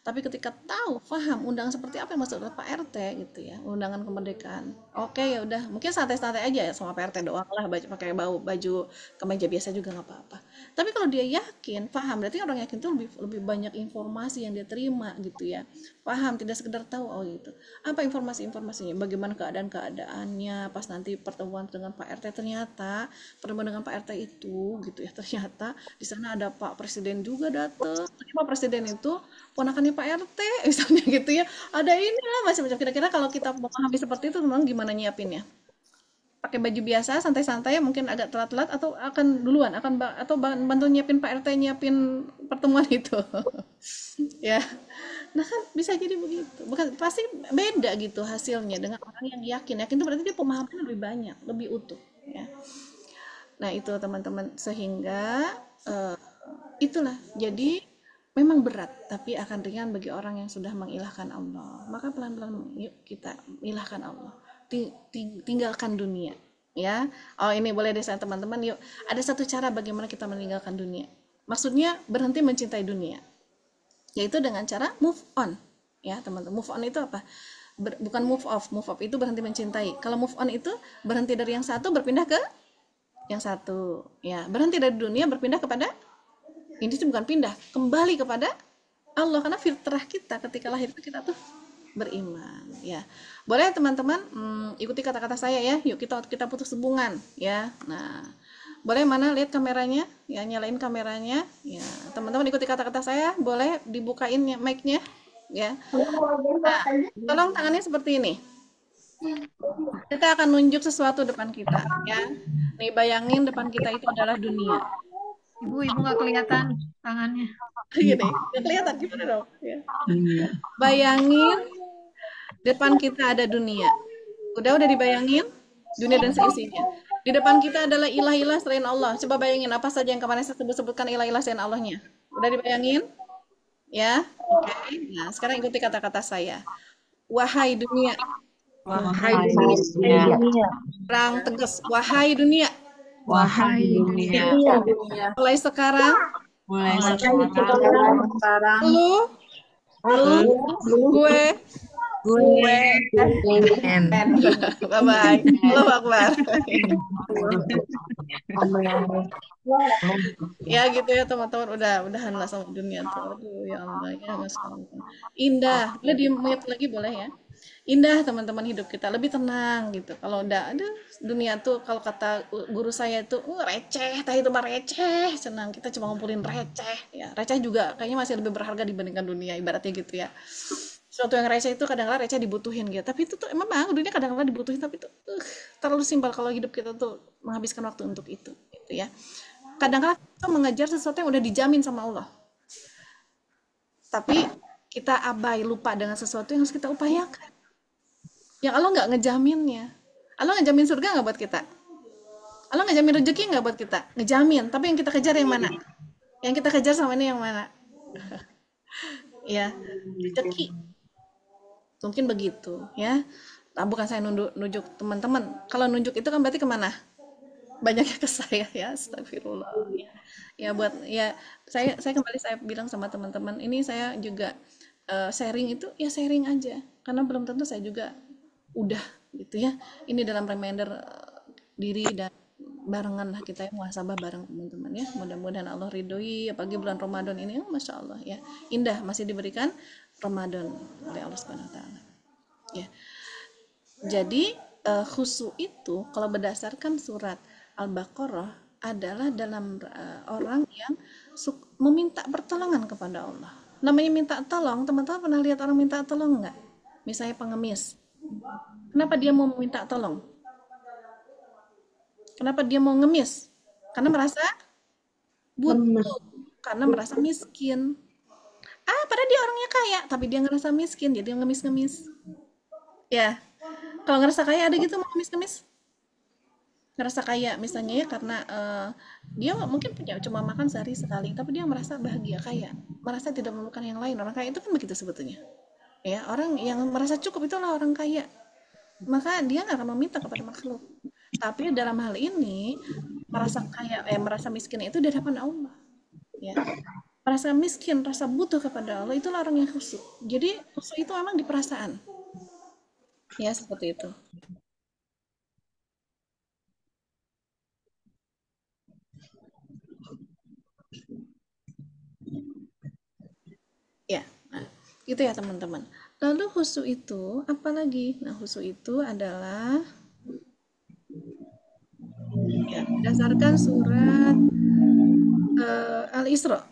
Tapi ketika tahu, paham undangan seperti apa yang maksud Pak RT gitu ya, undangan kemerdekaan. Oke, ya udah, mungkin santai-santai aja ya sama Pak RT doang lah, pakai baju kemeja biasa juga nggak apa-apa. Tapi kalau dia yakin, paham, berarti orang yakin itu lebih banyak informasi yang dia terima gitu ya. Paham, tidak sekedar tahu, oh gitu. Apa informasinya? Bagaimana keadaannya pas nanti pertemuan dengan Pak RT, ternyata pertemuan dengan Pak RT itu gitu ya, ternyata di sana ada Pak Presiden juga datang. Pak Presiden itu ponakannya Pak RT misalnya gitu ya, ada ini lah macam-macam. Kira-kira kalau kita memahami seperti itu memang gimana nyiapinnya? Pakai baju biasa santai-santai, mungkin agak telat-telat, atau akan duluan atau bantu nyiapin Pak RT nyiapin pertemuan itu ya. Nah kan bisa jadi begitu, bukan pasti beda gitu hasilnya dengan orang yang yakin itu berarti dia pemahamannya lebih banyak, lebih utuh ya. Nah itu teman-teman, sehingga itulah jadi memang berat, tapi akan ringan bagi orang yang sudah mengilahkan Allah. Maka pelan-pelan yuk kita ilahkan Allah, tinggalkan dunia ya. Oh ini boleh deh teman-teman, yuk ada satu cara bagaimana kita meninggalkan dunia, maksudnya berhenti mencintai dunia, yaitu dengan cara move on ya teman-teman. Move on itu apa? Bukan move off itu berhenti mencintai. Kalau move on itu berhenti dari yang satu berpindah ke yang satu ya, berhenti dari dunia berpindah kepada ini tuh bukan pindah, kembali kepada Allah, karena fitrah kita ketika lahir itu kita tuh beriman ya. Boleh teman-teman ikuti kata-kata saya ya, yuk kita putus hubungan ya. Nah boleh, mana lihat kameranya ya, nyalain kameranya ya, teman-teman ikuti kata-kata saya, boleh dibukain mic-nya ya. Nah, tolong tangannya seperti ini Kita akan nunjuk sesuatu depan kita, ya. Nih bayangin depan kita itu adalah dunia. Ibu nggak kelihatan tangannya. Gini, nggak kelihatan gimana dong? Ya. Bayangin depan kita ada dunia. Udah dibayangin dunia dan seisinya. Di depan kita adalah ilah-ilah selain Allah. Coba bayangin apa saja yang kemarin saya sebutkan ilah-ilah selain Allahnya. Udah dibayangin? Ya, oke. Nah, sekarang ikuti kata-kata saya. Wahai dunia. Wahai dunia. Perang tegas. Wahai dunia. Wahai dunia. Mulai sekarang. Lu. Gue. Bye-bye. Halo Akbar. Ya gitu ya teman-teman, udahan lah sama dunia tuh. Aduh ya Allah ya, Masya Allah. Indah. Boleh di-mute lagi boleh ya. Indah teman-teman hidup kita, lebih tenang gitu. Kalau udah ada dunia tuh, kalau kata guru saya itu receh, tah itu mah receh, senang kita cuma ngumpulin receh ya. Receh juga kayaknya masih lebih berharga dibandingkan dunia, ibaratnya gitu ya. Sesuatu yang receh itu kadang-kadang receh dibutuhin gitu. Tapi itu tuh memang dunia kadang-kadang dibutuhin, tapi itu terlalu simpel kalau hidup kita tuh menghabiskan waktu untuk itu gitu ya. Kadang-kadang kita mengejar sesuatu yang udah dijamin sama Allah. Tapi kita abai, lupa dengan sesuatu yang harus kita upayakan. Yang Allah nggak ngejaminnya. Allah ngejamin surga nggak buat kita? Allah ngejamin rezeki nggak buat kita? Ngejamin. Tapi yang kita kejar yang mana? Yang kita kejar sama ini yang mana? Ya, rezeki. Mungkin begitu, ya. Nah, bukan saya nunjuk teman-teman. Kalau nunjuk itu kan berarti kemana? Banyaknya ke saya ya, astagfirullah. Ya buat ya saya kembali saya bilang sama teman-teman, ini saya juga sharing itu ya sharing aja. Karena belum tentu saya juga udah gitu ya. Ini dalam reminder diri dan barengan lah kita yang muhasabah bareng teman-teman ya. Mudah-mudahan Allah ridhoi apalagi bulan Ramadan ini, Masya Allah ya. Indah masih diberikan Ramadan oleh Allah Subhanahu wa taala. Ya. Jadi khusyuk itu kalau berdasarkan surat Al-Baqarah adalah dalam orang yang meminta pertolongan kepada Allah. Namanya minta tolong, teman-teman pernah lihat orang minta tolong nggak? Misalnya pengemis. Kenapa dia mau meminta tolong? Kenapa dia mau ngemis? Karena merasa butuh, karena merasa miskin. Padahal dia orangnya kaya, tapi dia ngerasa miskin, jadi dia ngemis-ngemis. Ya, kalau ngerasa kaya ada gitu mau ngemis-ngemis? Ngerasa kaya misalnya ya karena dia mungkin punya cuma makan sehari sekali, tapi dia merasa bahagia kaya, merasa tidak memerlukan yang lain. Orang kaya itu kan begitu sebetulnya. Ya, orang yang merasa cukup itulah orang kaya. Maka dia nggak akan meminta kepada makhluk. Tapi dalam hal ini merasa kaya, merasa miskin itu di hadapan Allah. Ya, merasa miskin, rasa butuh kepada Allah itulah orang yang khusyuk. Jadi khusyuk itu memang di perasaan. Ya seperti itu. Ya, nah, gitu ya teman-teman. Lalu khusyuk itu apa lagi? Nah, khusyuk itu adalah ya, berdasarkan surat Al-Isra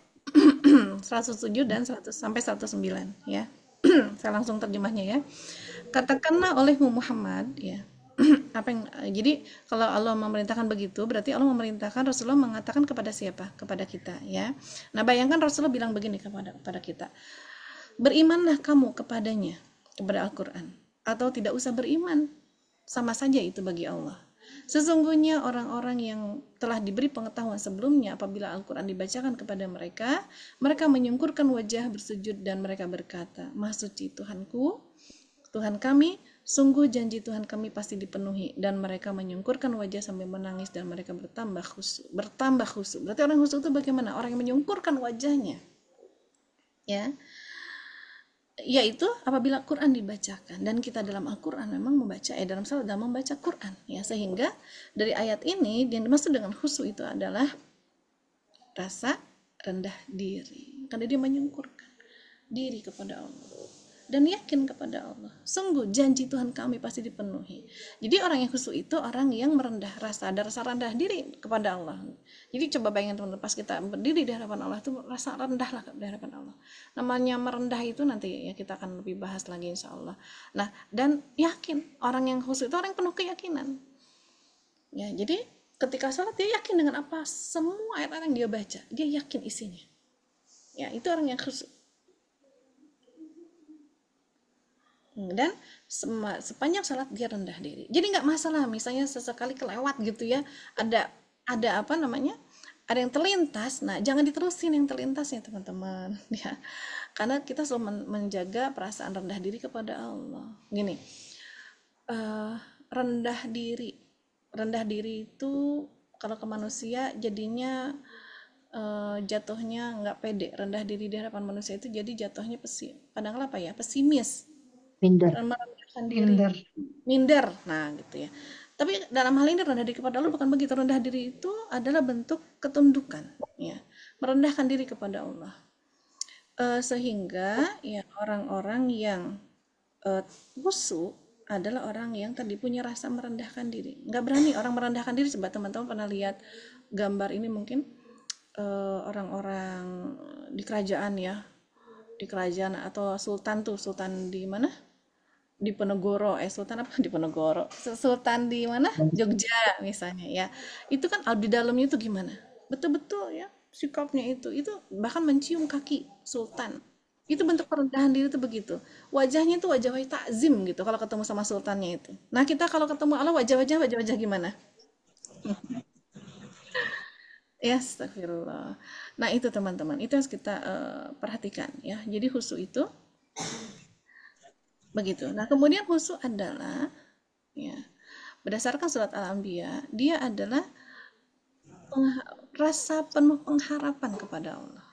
107 dan 100 sampai 109 ya. Saya langsung terjemahnya ya. Katakanlah olehmu Muhammad ya. Jadi kalau Allah memerintahkan begitu berarti Allah memerintahkan Rasulullah mengatakan kepada siapa? Kepada kita ya. Nah, bayangkan Rasulullah bilang begini kepada kita. Berimanlah kamu kepadanya, kepada Al-Qur'an, atau tidak usah beriman. Sama saja itu bagi Allah. Sesungguhnya orang-orang yang telah diberi pengetahuan sebelumnya apabila Al-Quran dibacakan kepada mereka, mereka menyungkurkan wajah bersujud dan mereka berkata, Maha suci Tuhanku, Tuhan kami, sungguh janji Tuhan kami pasti dipenuhi. Dan mereka menyungkurkan wajah sambil menangis dan mereka bertambah khusyuk. Berarti orang khusyuk itu bagaimana? Orang yang menyungkurkan wajahnya. Ya. Yaitu apabila Quran dibacakan, dan kita dalam Al-Quran memang membaca dalam salat dalam membaca Quran ya, sehingga dari ayat ini yang dimaksud dengan khusyuk itu adalah rasa rendah diri karena dia menyungkurkan diri kepada Allah. dan yakin kepada Allah. Sungguh janji Tuhan kami pasti dipenuhi. Jadi orang yang khusyuk itu orang yang ada rasa rendah diri kepada Allah. Jadi coba bayangin teman-teman, pas kita berdiri di hadapan Allah itu rasa rendah lah di hadapan Allah. Namanya merendah itu nanti ya kita akan lebih bahas lagi insya Allah. Nah, dan yakin, orang yang khusyuk itu orang yang penuh keyakinan. Ya, jadi ketika sholat dia yakin dengan apa semua ayat-ayat yang dia baca, dia yakin isinya. Ya, itu orang yang khusyuk. Dan sepanjang sholat dia rendah diri. Jadi nggak masalah, misalnya sesekali kelewat gitu ya, ada apa namanya, ada yang terlintas. Nah, jangan diterusin yang terlintas ya teman-teman. Ya, karena kita selalu menjaga perasaan rendah diri kepada Allah. Gini, rendah diri itu kalau ke manusia jadinya jatuhnya nggak pede. Rendah diri di hadapan manusia itu jadi jatuhnya padahal apa ya, pesimis, merendahkan diri, minder. Nah gitu ya. Tapi dalam hal ini rendah diri kepada Allah bukan begitu. Rendah diri itu adalah bentuk ketundukan, ya, merendahkan diri kepada Allah. Sehingga ya orang-orang yang khusyuk adalah orang yang tadi punya rasa merendahkan diri. Nggak berani orang merendahkan diri. Coba teman-teman pernah lihat gambar ini mungkin orang-orang di kerajaan ya, di kerajaan atau sultan di mana? Di Penegoro, sultan apa di Penegoro? Sultan di mana? Jogja misalnya ya. Itu kan di dalamnya itu gimana? Betul-betul ya sikapnya itu bahkan mencium kaki sultan. Itu bentuk perendahan diri itu begitu. Wajahnya itu wajah takzim gitu kalau ketemu sama sultannya itu. Nah, kita kalau ketemu Allah wajah-wajah gimana? Ya, astagfirullah. Nah, itu teman-teman, itu harus kita perhatikan ya. Jadi khusyuk itu begitu. Nah, kemudian khusyuk adalah ya berdasarkan surat Al-Anbiya, dia adalah rasa penuh pengharapan kepada Allah.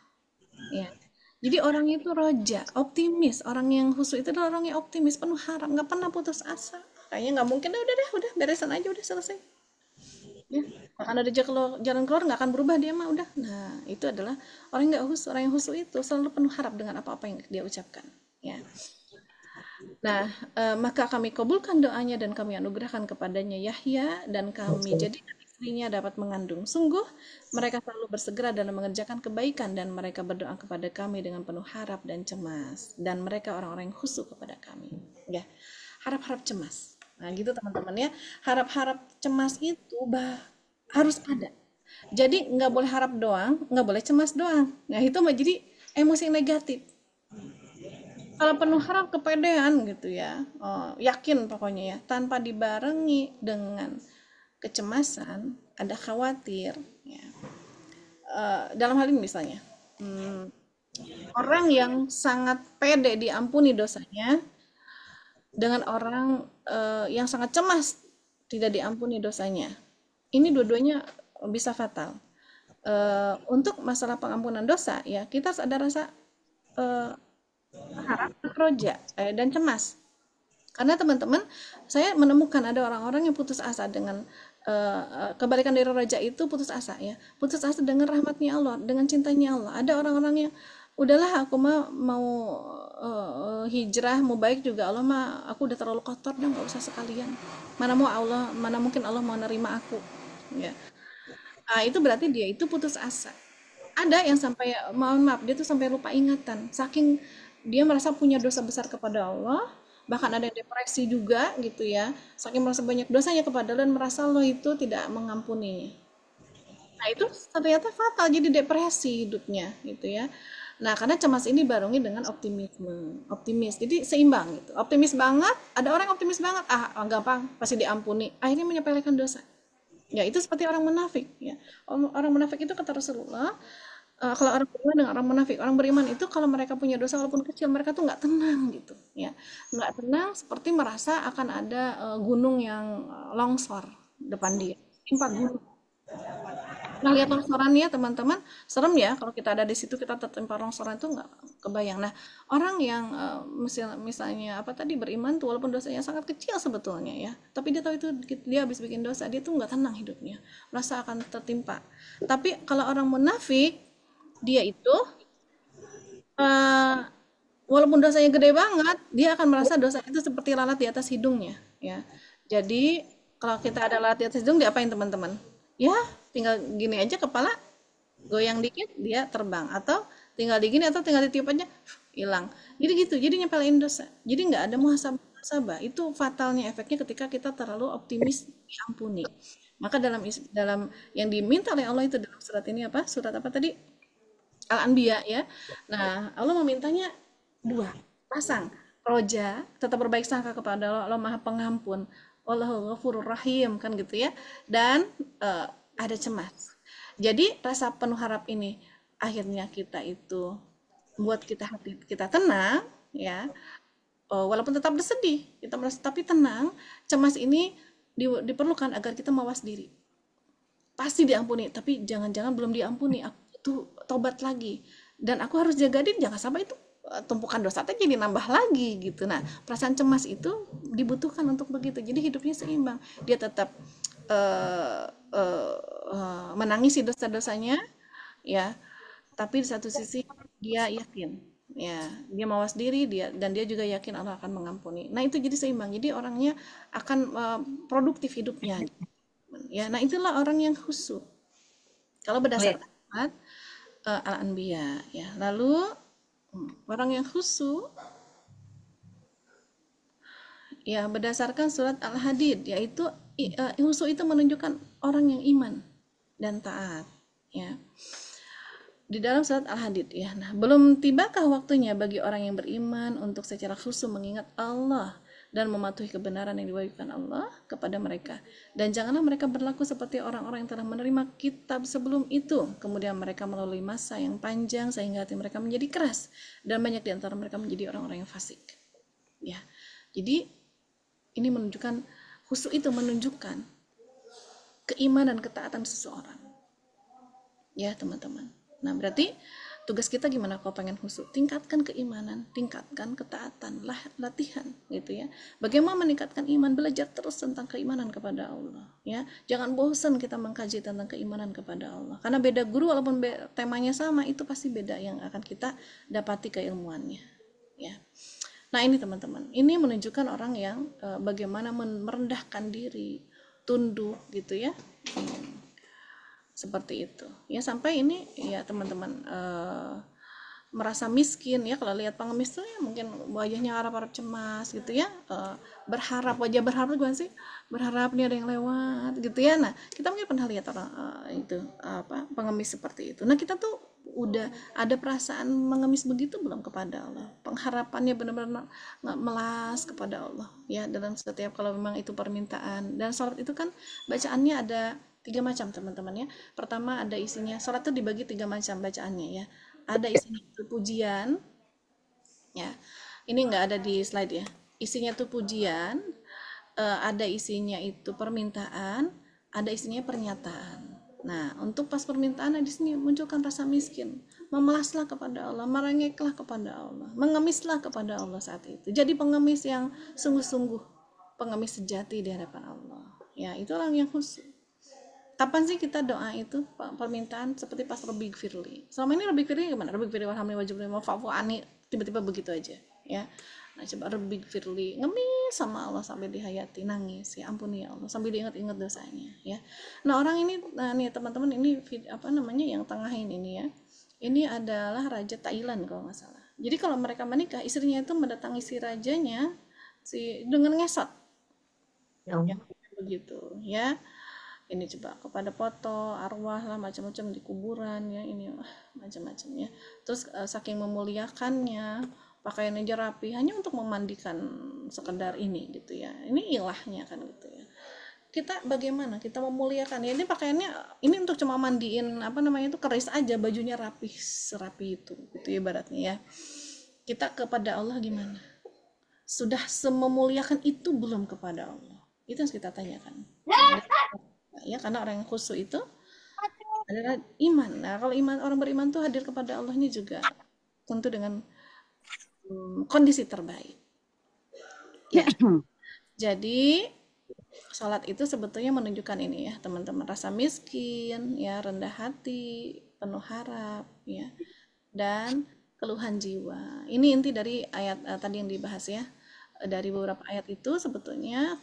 Ya. Jadi orang itu roja, optimis. Orang yang khusyuk itu adalah orang yang optimis, penuh harap, nggak pernah putus asa. Kayaknya nggak mungkin, udah beresan aja, udah selesai. Ya, akan ada jalan keluar, nggak akan berubah dia mah udah. Nah, itu adalah orang yang nggak khusyuk. Orang yang khusyuk itu selalu penuh harap dengan apa-apa yang dia ucapkan. Ya. Nah, maka kami kabulkan doanya dan kami anugerahkan kepadanya Yahya dan kami jadikan istrinya dapat mengandung. Sungguh mereka selalu bersegera dalam mengerjakan kebaikan dan mereka berdoa kepada kami dengan penuh harap dan cemas, dan mereka orang-orang yang khusyuk kepada kami. Ya, harap-harap cemas. Nah, gitu teman-teman ya. Harap-harap cemas itu harus ada. Jadi nggak boleh harap doang, nggak boleh cemas doang. Nah, itu mah jadi emosi yang negatif. Kalau penuh harap kepedean gitu ya, yakin pokoknya ya, tanpa dibarengi dengan kecemasan, ada khawatir ya. Dalam hal ini misalnya orang yang sangat pede diampuni dosanya dengan orang yang sangat cemas tidak diampuni dosanya, ini dua-duanya bisa fatal. Untuk masalah pengampunan dosa ya, kita harus ada rasa harap, roja dan cemas. Karena teman-teman, saya menemukan ada orang-orang yang putus asa dengan kebalikan dari roja itu putus asa ya. Putus asa dengan rahmatnya Allah, dengan cintanya Allah. Ada orang-orang yang udahlah aku mau hijrah, mau baik juga Allah mah aku udah terlalu kotor, dah nggak usah sekalian. Mana mungkin Allah mau nerima aku. Ya. Itu berarti dia itu putus asa. Ada yang sampai mohon maaf dia tuh sampai lupa ingatan, saking dia merasa punya dosa besar kepada Allah, bahkan ada yang depresi juga gitu ya, saking merasa banyak dosanya kepada Allah dan merasa Allah itu tidak mengampuninya. Nah, itu ternyata fatal, jadi depresi hidupnya gitu ya. Nah, karena cemas ini barengi dengan optimis, jadi seimbang gitu. Optimis banget, ada orang optimis banget, gampang pasti diampuni, akhirnya menyepelekan dosa. Ya, itu seperti orang munafik ya. Orang munafik itu kata Rasulullah, kalau orang beriman dengan orang munafik, orang beriman itu kalau mereka punya dosa walaupun kecil, mereka tuh nggak tenang gitu ya, nggak tenang, seperti merasa akan ada gunung yang longsor depan dia, timpa gunung. Nah, lihat longsorannya teman-teman, serem ya kalau kita ada di situ kita tertimpa longsoran, itu nggak kebayang. Nah, orang yang misalnya apa tadi beriman tuh walaupun dosanya sangat kecil sebetulnya ya, tapi dia tahu itu dia habis bikin dosa, dia tuh nggak tenang hidupnya, merasa akan tertimpa. Tapi kalau orang munafik, dia itu walaupun dosanya gede banget, dia akan merasa dosa itu seperti lalat di atas hidungnya, ya. Jadi kalau kita ada lalat di atas hidung, diapain teman-teman? Ya, tinggal gini aja kepala, goyang dikit, dia terbang. Atau tinggal digini atau tinggal ditiup aja, hilang. Jadi gitu, jadi nyepelin dosa. Jadi nggak ada muhasabah. Itu fatalnya efeknya ketika kita terlalu optimis diampuni. Maka dalam yang diminta oleh Allah itu dalam surat ini apa? Surat apa tadi? Al-Anbiya ya. Nah, Allah memintanya dua, pasang roja, tetap berbaik sangka kepada Allah, Allah Maha Pengampun, Wallahu Ghafurur Rahim kan gitu ya. Dan ada cemas. Jadi rasa penuh harap ini akhirnya kita itu buat kita hati kita tenang ya. Walaupun tetap bersedih, kita merasa tapi tenang. Cemas ini diperlukan agar kita mawas diri. Pasti diampuni, tapi jangan-jangan belum diampuni, aku tuh tobat lagi dan aku harus jaga diri jangan sampai itu tumpukan dosa teh jadi nambah lagi gitu. Nah, perasaan cemas itu dibutuhkan untuk begitu. Jadi hidupnya seimbang, dia tetap uh, uh, menangisi dosa-dosanya ya, tapi di satu sisi dia yakin ya, dia mawas diri dan dia juga yakin Allah akan mengampuni. Nah, itu jadi seimbang, jadi orangnya akan produktif hidupnya ya. Nah, itulah orang yang khusyuk kalau berdasarkan ayat Al-Anbiya ya. Lalu orang yang khusyuk ya berdasarkan surat Al-Hadid, yaitu khusyuk itu menunjukkan orang yang iman dan taat ya. Di dalam surat Al-Hadid ya. Nah, belum tibakah waktunya bagi orang yang beriman untuk secara khusyuk mengingat Allah dan mematuhi kebenaran yang diwahyukan Allah kepada mereka. Dan janganlah mereka berlaku seperti orang-orang yang telah menerima kitab sebelum itu. Kemudian mereka melalui masa yang panjang sehingga hati mereka menjadi keras. Dan banyak di antara mereka menjadi orang-orang yang fasik. Ya. Jadi ini menunjukkan, khusyuk itu menunjukkan keimanan, ketaatan seseorang. Ya teman-teman. Nah berarti tugas kita gimana kalau pengen khusyuk? Tingkatkan keimanan, tingkatkan ketaatan, latihan gitu ya. Bagaimana meningkatkan iman? Belajar terus tentang keimanan kepada Allah ya. Jangan bosan kita mengkaji tentang keimanan kepada Allah. Karena beda guru walaupun temanya sama, itu pasti beda yang akan kita dapati keilmuannya ya. Nah ini teman-teman, ini menunjukkan orang yang bagaimana merendahkan diri, tunduk gitu ya. Seperti itu ya, sampai ini ya teman-teman merasa miskin ya. Kalau lihat pengemis tuh ya mungkin wajahnya harap-harap cemas gitu ya, berharap, wajah berharap juga sih, berharap nih ada yang lewat gitu ya. Nah kita mungkin pernah lihat orang itu apa pengemis seperti itu. Nah kita tuh udah ada perasaan mengemis begitu belum kepada Allah, pengharapannya benar-benar melas kepada Allah ya dalam setiap kalau memang itu permintaan. Dan sholat itu kan bacaannya ada 3 macam teman-teman ya. Pertama ada isinya, sholat itu dibagi 3 macam bacaannya ya. Ada isinya itu pujian ya, ini nggak ada di slide ya. Isinya itu pujian, ada isinya itu permintaan, ada isinya pernyataan. Nah untuk pas permintaan di sini munculkan rasa miskin, memelaslah kepada Allah, merengeklah kepada Allah, mengemislah kepada Allah saat itu. Jadi pengemis yang sungguh-sungguh, pengemis sejati di hadapan Allah ya, itu orang yang khusyuk. Kapan sih kita doa itu permintaan seperti pas Rabbi Firli? Selama ini Rabbi Firli gimana? Rabbi Firli warhamni wajibni wa'fu anni, tiba-tiba begitu aja ya. Nah coba Rabbi Firli ngemis sama Allah sampai dihayati, nangis ya, ampuni ya Allah, sambil diingat-ingat dosanya ya. Nah orang ini, nah nih teman-teman, ini apa namanya yang tengahin ini ya, ini adalah raja Thailand kalau nggak salah. Jadi kalau mereka menikah, istrinya itu mendatangi si rajanya dengan ngesot ya, begitu ya. Ini coba kepada foto arwah lah macam-macam di kuburan ya, ini macam-macam ya. Terus saking memuliakannya, pakaiannya aja rapi hanya untuk memandikan sekedar ini gitu ya. Ini ilahnya kan gitu ya. Kita bagaimana kita memuliakan ya, ini pakaiannya ini untuk cuma mandiin apa namanya itu keris aja, bajunya rapi serapi itu gitu ya ibaratnya ya. Kita kepada Allah gimana? Sudah sememuliakan itu belum kepada Allah? Itu yang kita tanyakan ya, karena orang yang khusyuk itu adalah iman. Nah kalau iman, orang beriman tuh hadir kepada Allah ini juga tentu dengan kondisi terbaik ya. Jadi sholat itu sebetulnya menunjukkan ini ya teman-teman, rasa miskin ya, rendah hati, penuh harap ya, dan keluhan jiwa. Ini inti dari ayat tadi yang dibahas ya. Dari beberapa ayat itu sebetulnya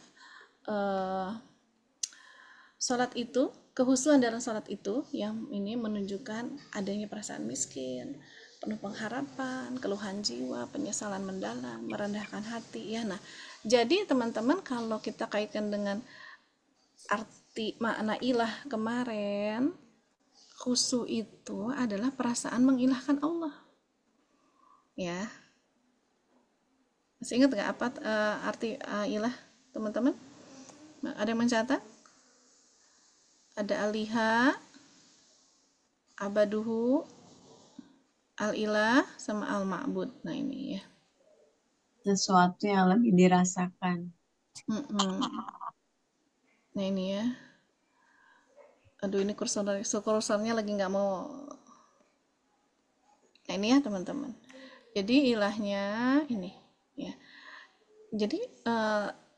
sholat itu, kehusuan dalam sholat itu yang ini menunjukkan adanya perasaan miskin, penuh pengharapan, keluhan jiwa, penyesalan mendalam, merendahkan hati ya. Nah, jadi teman-teman kalau kita kaitkan dengan arti makna ilah kemarin, khusyuk itu adalah perasaan mengilahkan Allah. Ya. Masih ingat nggak apa arti ilah, teman-teman? Ada yang mencatat? Ada aliha, abaduhu, al-ilah, sama al-ma'bud. Nah ini ya. Sesuatu yang lebih dirasakan. Nah ini ya. Aduh ini kursornya lagi nggak mau. Nah ini ya teman-teman. Jadi ilahnya ini ya. Jadi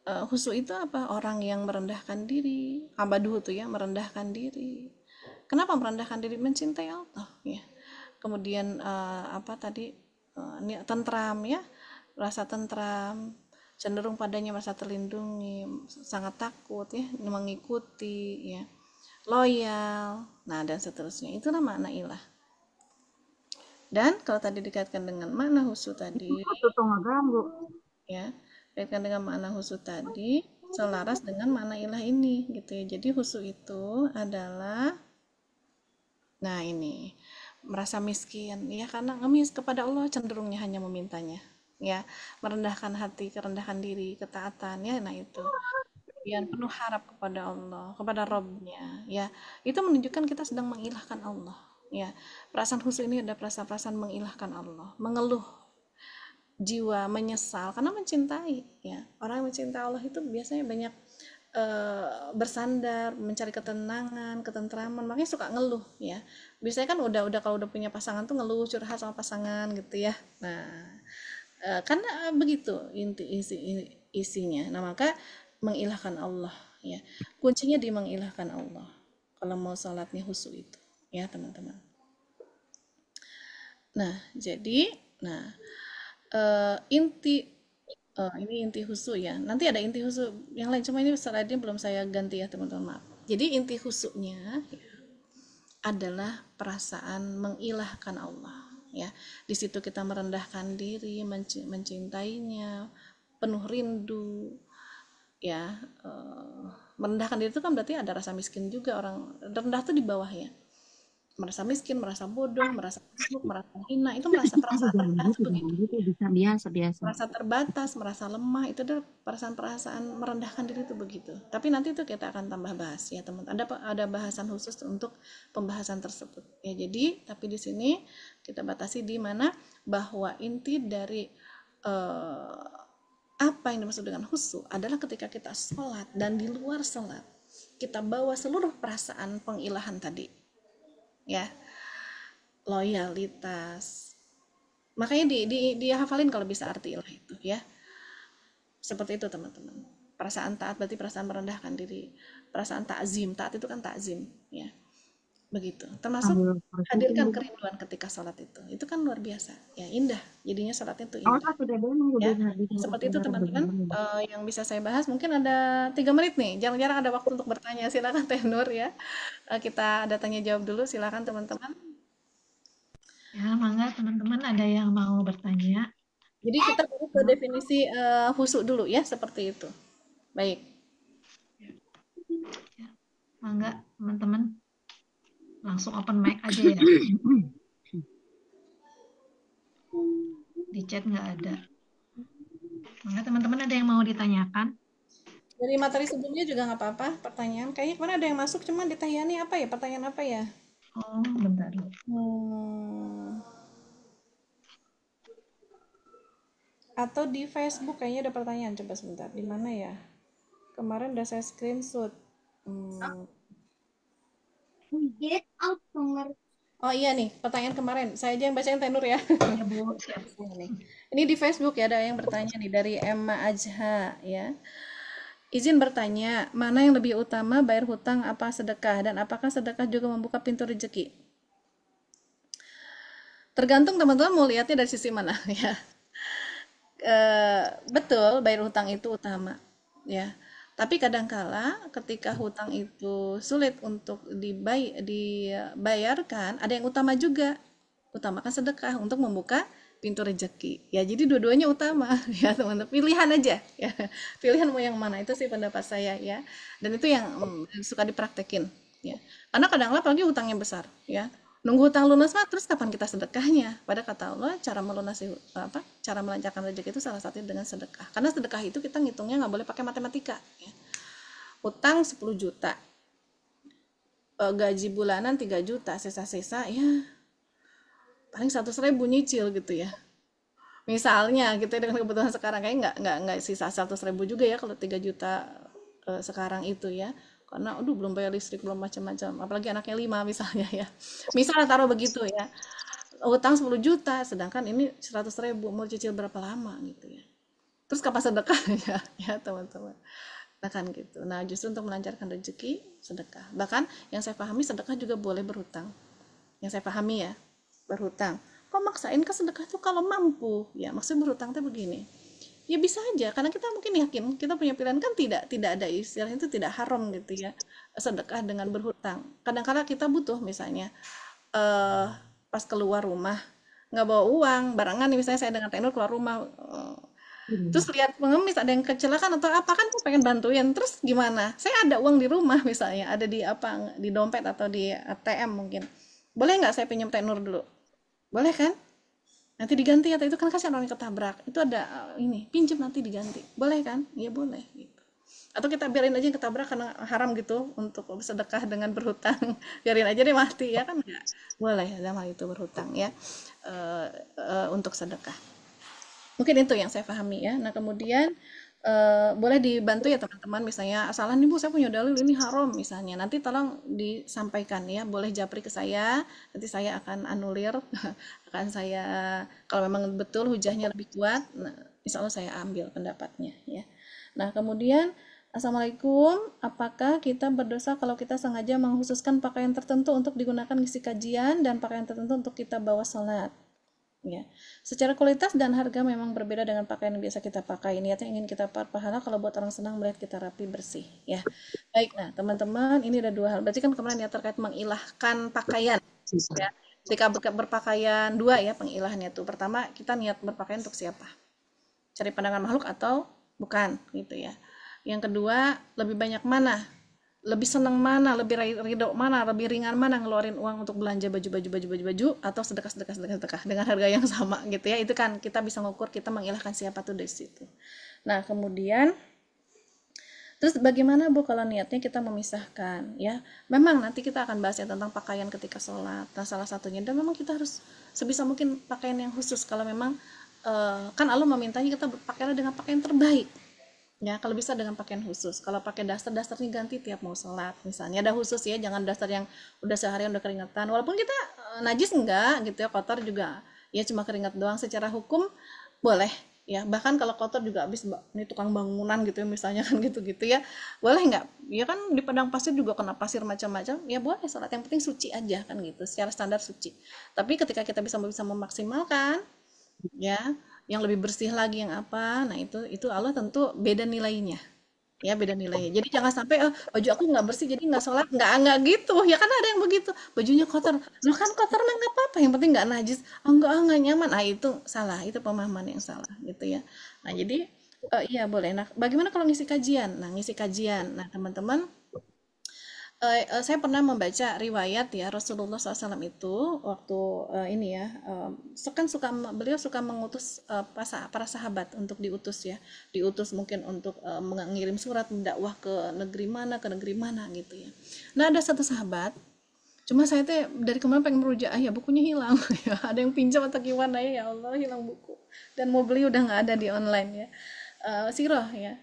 khusyuk itu apa? Orang yang merendahkan diri. Abaduhu tuh ya, merendahkan diri. Kenapa merendahkan diri? Mencintai Allah ya. Kemudian apa tadi tentram ya, rasa tentram, cenderung padanya merasa terlindungi, sangat takut ya, mengikuti ya, loyal, nah dan seterusnya. Itulah makna ilah. Dan kalau tadi dikaitkan dengan makna khusyuk tadi ya, kaitkan dengan makna khusyuk tadi selaras dengan makna ilah ini gitu ya. Jadi khusyuk itu adalah nah ini merasa miskin ya, karena ngemis kepada Allah, cenderungnya hanya memintanya ya, merendahkan hati, kerendahan diri, ketaatan ya. Nah itu kemudian penuh harap kepada Allah, kepada Rabb-nya ya, itu menunjukkan kita sedang mengilahkan Allah ya. Perasaan khusyuk ini ada perasaan mengilahkan Allah, mengeluh jiwa, menyesal karena mencintai ya. Orang yang mencintai Allah itu biasanya banyak bersandar, mencari ketenangan, ketentraman, makanya suka ngeluh ya. Biasanya kan udah kalau udah punya pasangan tuh ngeluh, curhat sama pasangan gitu ya. Nah karena begitu isinya. Nah maka mengilahkan Allah ya, kuncinya di mengilahkan Allah kalau mau sholatnya khusyuk itu ya teman-teman. Nah jadi ini inti khusyuk ya. Nanti ada inti khusyuk yang lain, cuma ini slide-nya belum saya ganti ya teman-teman, maaf. Jadi inti khusyuknya ya, adalah perasaan mengilahkan Allah ya. Di situ kita merendahkan diri, mencintainya, penuh rindu ya. Merendahkan diri itu kan berarti ada rasa miskin juga. Orang rendah tuh di bawah ya, merasa miskin, merasa bodoh, merasa buruk, merasa hina, itu merasa terbatas begitu. Merasa terbatas, merasa lemah, itu adalah perasaan merendahkan diri itu begitu. Tapi nanti itu kita akan tambah bahas ya teman. Ada bahasan khusus untuk pembahasan tersebut. Ya jadi, tapi di sini kita batasi di mana bahwa inti dari apa yang dimaksud dengan khusyuk adalah ketika kita sholat dan di luar sholat kita bawa seluruh perasaan pengilahan tadi ya, loyalitas, makanya dihafalin kalau bisa arti ilah itu ya, seperti itu teman-teman. Perasaan taat berarti perasaan merendahkan diri, perasaan takzim, taat itu kan takzim ya, begitu. Termasuk hadirkan kerinduan ketika sholat itu kan luar biasa ya, indah jadinya sholatnya itu indah ya. Seperti itu teman-teman. Yang bisa saya bahas mungkin ada 3 menit nih, jarang-jarang ada waktu untuk bertanya. Silakan Teh Nur ya. Kita ada tanya jawab dulu, silakan teman-teman. Ya, mangga teman-teman ada yang mau bertanya. Jadi kita baru ke definisi khusyuk dulu ya, seperti itu. Baik. Ya, mangga teman-teman langsung open mic aja ya. Di chat nggak ada. Mangga teman-teman ada yang mau ditanyakan? Dari materi sebelumnya juga nggak apa-apa, pertanyaan. Kayaknya kemarin ada yang masuk, cuman di Teh Yani apa ya, pertanyaan apa ya? Oh, bentar. Atau di Facebook kayaknya ada pertanyaan, coba sebentar. Di mana ya? Kemarin udah saya screenshot. Oh iya nih, pertanyaan kemarin. Saya aja yang bacain Teh Nur ya. Ya Bu, siap. Ini di Facebook ya, ada yang bertanya nih dari Emma Ajha ya. Izin bertanya, mana yang lebih utama, bayar hutang apa sedekah? Dan apakah sedekah juga membuka pintu rezeki? Tergantung teman-teman mau lihatnya dari sisi mana ya. Betul, bayar hutang itu utama, ya. Tapi kadangkala ketika hutang itu sulit untuk dibayarkan, ada yang utama juga. Utamakan sedekah untuk membuka pintu rezeki. Ya, jadi dua-duanya utama ya, teman-teman. Pilihan aja ya. Pilihan mau yang mana, itu sih pendapat saya ya. Dan itu yang suka dipraktekin ya. Karena kadang-kala apalagi hutangnya besar ya. Nunggu hutang lunas mah terus kapan kita sedekahnya? Pada kata Allah, cara melunasi cara melancarkan rezeki itu salah satunya dengan sedekah. Karena sedekah itu kita ngitungnya nggak boleh pakai matematika ya. Hutang 10 juta, gaji bulanan 3 juta, sisa-sisa ya paling 100.000 nyicil gitu ya. Misalnya gitu ya, dengan kebutuhan sekarang kayak nggak sisa 100.000 juga ya kalau 3 juta sekarang itu ya. Karena aduh belum bayar listrik, belum macam-macam, apalagi anaknya 5 misalnya ya. Misalnya taruh begitu ya, utang 10 juta sedangkan ini 100.000, mau cicil berapa lama gitu ya. Terus kapan sedekahnya ya teman-teman. Nah kan gitu. Nah justru untuk melancarkan rezeki sedekah. Bahkan yang saya pahami sedekah juga boleh berhutang. Yang saya pahami ya, berhutang. Kok maksain ke sedekah tuh kalau mampu? Ya maksudnya berhutang tuh begini. Ya bisa aja, karena kita mungkin yakin kita punya pilihan, kan tidak ada istilah itu tidak haram gitu ya, sedekah dengan berhutang. Kadang-kadang kita butuh misalnya pas keluar rumah nggak bawa uang, barengan nih misalnya saya dengan Tenur keluar rumah, terus lihat pengemis ada yang kecelakaan atau apa, kan pengen bantuin, terus gimana? Saya ada uang di rumah misalnya, ada di di dompet atau di ATM mungkin, boleh nggak saya pinjam Tenur dulu? Boleh kan? Nanti diganti atau itu kan kasihan orang yang ketabrak, itu ada ini pinjam nanti diganti, boleh kan? Ya boleh gitu. Atau kita biarin aja yang ketabrak karena haram gitu untuk sedekah dengan berhutang, biarin aja deh mati ya kan, nggak boleh dalam hal itu berhutang ya, untuk sedekah. Mungkin itu yang saya pahami ya. Nah kemudian boleh dibantu ya teman-teman, misalnya salah nih Bu, saya punya dalil ini haram misalnya, nanti tolong disampaikan ya, boleh japri ke saya, nanti saya akan anulir akan saya, kalau memang betul hujahnya lebih kuat, nah, insya Allah saya ambil pendapatnya ya. Nah kemudian Assalamualaikum, apakah kita berdosa kalau kita sengaja mengkhususkan pakaian tertentu untuk digunakan ngisi kajian dan pakaian tertentu untuk kita bawa sholat? Ya, secara kualitas dan harga memang berbeda dengan pakaian yang biasa kita pakai. Niatnya ingin kita pahala kalau buat orang senang melihat kita rapi bersih. Ya, baik. Nah, teman-teman, ini ada dua hal. Berarti kan kemarin niat terkait mengilahkan pakaian. Ya, ketika berpakaian dua ya pengilahannya tuh. Pertama, kita niat berpakaian untuk siapa? Cari pandangan makhluk atau bukan, gitu ya. Yang kedua, lebih banyak mana? Lebih senang mana, lebih ridho mana, lebih ringan mana ngeluarin uang untuk belanja baju atau sedekah dengan harga yang sama gitu ya. Itu kan kita bisa ngukur kita mengilahkan siapa tuh dari situ. Nah kemudian terus bagaimana Bu kalau niatnya kita memisahkan ya, memang nanti kita akan bahas ya tentang pakaian ketika sholat. Nah salah satunya, dan memang kita harus sebisa mungkin pakaian yang khusus kalau memang kan Allah memintanya kita berpakaian dengan pakaian terbaik ya, kalau bisa dengan pakaian khusus. Kalau pakai dasarnya ganti tiap mau sholat misalnya, ada khusus ya, jangan dasar yang udah seharian udah keringetan, walaupun kita najis enggak gitu ya, kotor juga ya cuma keringat doang, secara hukum boleh ya, bahkan kalau kotor juga habis ini tukang bangunan gitu ya misalnya kan gitu-gitu ya, boleh nggak ya kan, di padang pasir juga kena pasir macam-macam ya, boleh sholat, yang penting suci aja kan gitu, secara standar suci. Tapi ketika kita bisa memaksimalkan ya, yang lebih bersih lagi yang apa, nah itu Allah tentu beda nilainya ya, beda nilainya. Jadi jangan sampai baju aku nggak bersih jadi nggak sholat, nggak gitu ya, kan ada yang begitu, bajunya kotor, lo kan kotor mah nggak apa-apa, yang penting nggak najis, nggak nyaman, itu salah, itu pemahaman yang salah gitu ya. Nah jadi iya boleh. Nah bagaimana kalau ngisi kajian? Nah ngisi kajian, nah teman-teman, saya pernah membaca riwayat ya, Rasulullah SAW itu waktu ini ya, beliau suka mengutus para sahabat untuk diutus ya, diutus mungkin untuk mengirim surat dakwah ke negeri mana gitu ya. Nah ada satu sahabat, cuma saya tuh dari kemarin pengen merujuk, ya bukunya hilang ya, ada yang pinjam atau gimana ya, ya Allah hilang buku, dan mau beli udah nggak ada di online ya, sirah ya.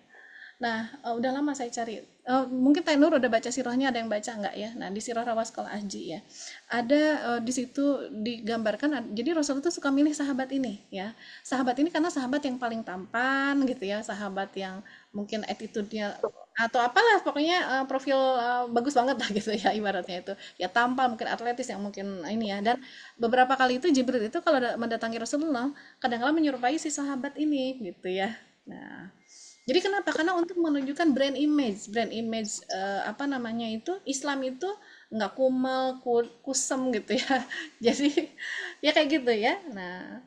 Nah, udah lama saya cari. Mungkin Tenur udah baca sirahnya, ada yang baca nggak ya? Nah, di sirah Rawas Kal Ahji ya, ada di situ digambarkan. Jadi Rasulullah tuh suka milih sahabat ini ya. Sahabat ini karena sahabat yang paling tampan gitu ya, sahabat yang mungkin attitude-nya atau apalah pokoknya profil bagus banget lah gitu ya ibaratnya itu ya tampal mungkin atletis yang mungkin ini ya dan beberapa kali itu Jibril itu kalau mendatangi Rasulullah kadang-kala menyerupai si sahabat ini gitu ya. Nah, jadi kenapa? Karena untuk menunjukkan brand image apa namanya itu Islam itu nggak kumal, kusem gitu ya. Jadi ya kayak gitu ya. Nah,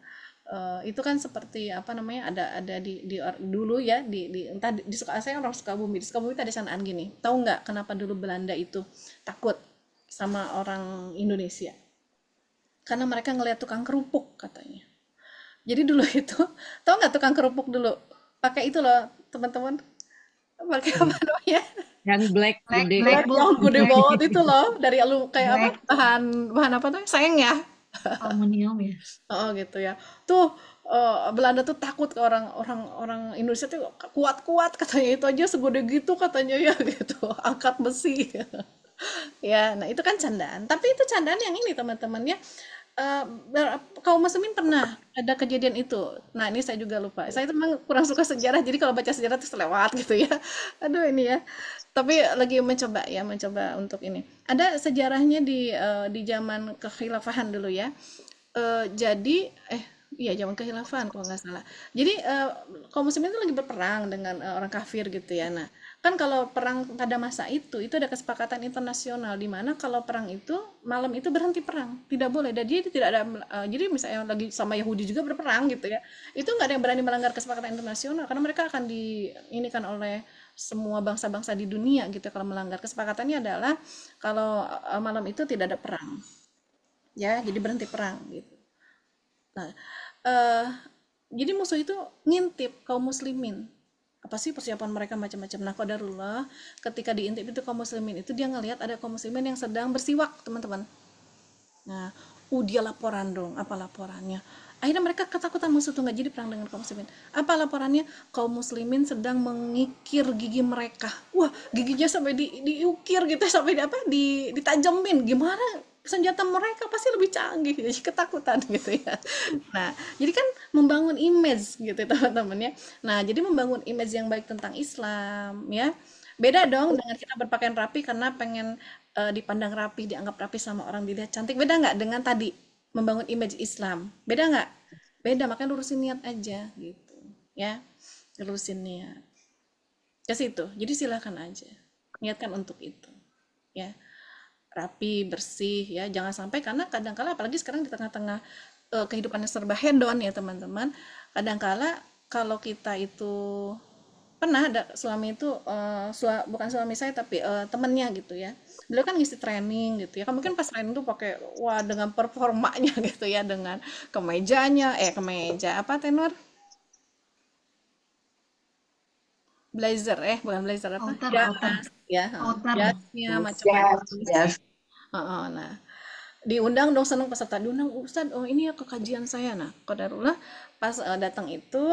itu kan seperti apa namanya ada dulu ya di entah di saya orang Sukabumi. Di Sukabumi itu ada sanaan gini. Tahu nggak kenapa dulu Belanda itu takut sama orang Indonesia? Karena mereka ngelihat tukang kerupuk katanya. Jadi dulu itu, tahu nggak tukang kerupuk dulu? Pakai itu loh, teman-teman. Pakai apa namanya? Yang black gede. Black Yang book, gede banget itu loh, dari kayak apa? black Bahan apa tuh? Seng ya. aluminium ya. Oh gitu ya. Tuh Belanda tuh takut ke orang Indonesia tuh kuat-kuat katanya itu aja segede gitu katanya ya gitu. Angkat besi. Ya, nah itu kan candaan. Tapi itu candaan yang ini teman-teman ya. Kaum muslimin pernah ada kejadian itu. Nah, ini saya juga lupa. Saya memang kurang suka sejarah, jadi kalau baca sejarah terus lewat gitu ya. Aduh ini ya. Tapi lagi mencoba untuk ini. Ada sejarahnya di zaman kekhilafahan dulu ya. Jadi iya zaman kekhilafahan kalau nggak salah. Jadi kaum muslimin itu lagi berperang dengan orang kafir gitu ya. Nah, kan kalau perang pada masa itu ada kesepakatan internasional di mana kalau perang itu malam itu berhenti perang, tidak boleh. Dan jadi tidak ada jadi misalnya lagi sama Yahudi juga berperang gitu ya. Itu nggak ada yang berani melanggar kesepakatan internasional karena mereka akan diinikan oleh semua bangsa-bangsa di dunia gitu kalau melanggar. Kesepakatannya adalah kalau malam itu tidak ada perang. Ya, jadi berhenti perang gitu. Nah, jadi musuh itu ngintip kaum muslimin. Apa sih persiapan mereka macam-macam. Nah, qadarullah ketika diintip itu kaum muslimin itu dia ngelihat ada kaum muslimin yang sedang bersiwak, teman-teman. Nah, dia laporan dong. Apa laporannya? Akhirnya mereka ketakutan musuh tuh nggak jadi perang dengan kaum muslimin. Apa laporannya? Kaum muslimin sedang mengikir gigi mereka. Wah, giginya sampai diukir gitu, sampai ditajamin. Gimana? Senjata mereka pasti lebih canggih, jadi ketakutan gitu ya. Nah, jadi kan membangun image gitu teman-teman ya. Nah, jadi membangun image yang baik tentang Islam ya. Beda dong dengan kita berpakaian rapi karena pengen dipandang rapi, dianggap rapi sama orang, dilihat cantik. Beda nggak dengan tadi membangun image Islam? Beda nggak? Beda, makanya lurusin niat aja gitu ya. Lurusin niat. Ke situ. Jadi silakan aja. Niatkan untuk itu. Ya. Rapi, bersih ya. Jangan sampai karena kadang-kala apalagi sekarang di tengah-tengah kehidupannya serba hedon ya teman-teman. Kadang-kala kalau kita itu pernah ada suami itu bukan suami saya tapi temennya gitu ya. Beliau kan ngisi training gitu ya. Kan mungkin pas training tuh pakai wah dengan performanya gitu ya dengan kemeja apa tenor? Blazer bukan blazer apa? Outer. Ya, Outer. jasnya macam-macam. Yes. Nah, diundang dong seneng peserta diundang Ustadz ini ya ke kajian saya. Nah qadarullah pas datang itu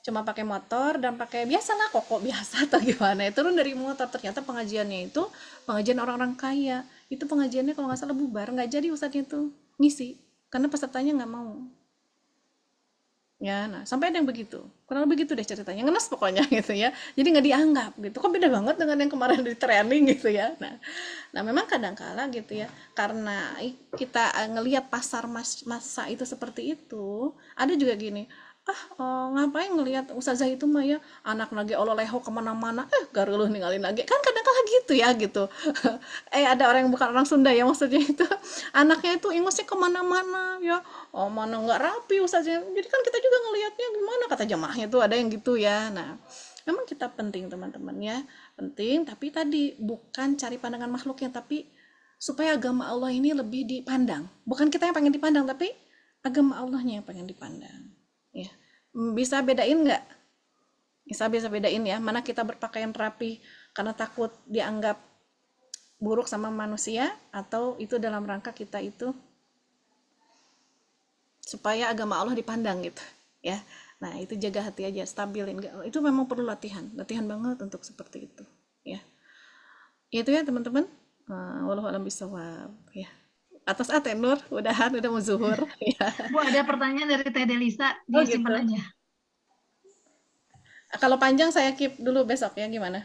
cuma pakai motor dan pakai biasalah koko biasa atau gimana ya turun dari motor ternyata pengajiannya itu pengajian orang-orang kaya itu pengajiannya kalau nggak salah bubar nggak jadi Ustadznya itu ngisi karena pesertanya nggak mau ya. Nah sampai ada yang begitu kurang lebih begitu deh ceritanya ngenes pokoknya gitu ya jadi nggak dianggap gitu kok beda banget dengan yang kemarin di training gitu ya. Nah memang kadang-kala gitu ya karena kita ngelihat pasar masa itu seperti itu ada juga gini ngapain ngelihat ustazah itu mah ya anak nage ololeho kemana-mana garuh ninggalin lagi kan kadang-kala gitu ya gitu. Ada orang yang bukan orang Sunda ya maksudnya itu anaknya itu ingusnya kemana-mana ya mana nggak rapi ustazah jadi kan kita juga ngelihatnya gimana kata jamaahnya tuh ada yang gitu ya. Nah memang kita penting teman-teman ya penting tapi tadi bukan cari pandangan makhluknya tapi supaya agama Allah ini lebih dipandang bukan kita yang pengen dipandang tapi agama Allahnya yang pengen dipandang ya. Bisa bedain nggak? Bisa bedain ya mana kita berpakaian rapi karena takut dianggap buruk sama manusia atau itu dalam rangka kita itu supaya agama Allah dipandang gitu ya. Nah itu jaga hati aja stabilin itu memang perlu latihan banget untuk seperti itu ya. Itu ya teman-teman wallahu a'lam bishawab ya. Atas Nur udah mau zuhur ya. Bu ada pertanyaan dari Teh Delisa Gitu. disimpan aja. Kalau panjang saya keep dulu besok ya, gimana?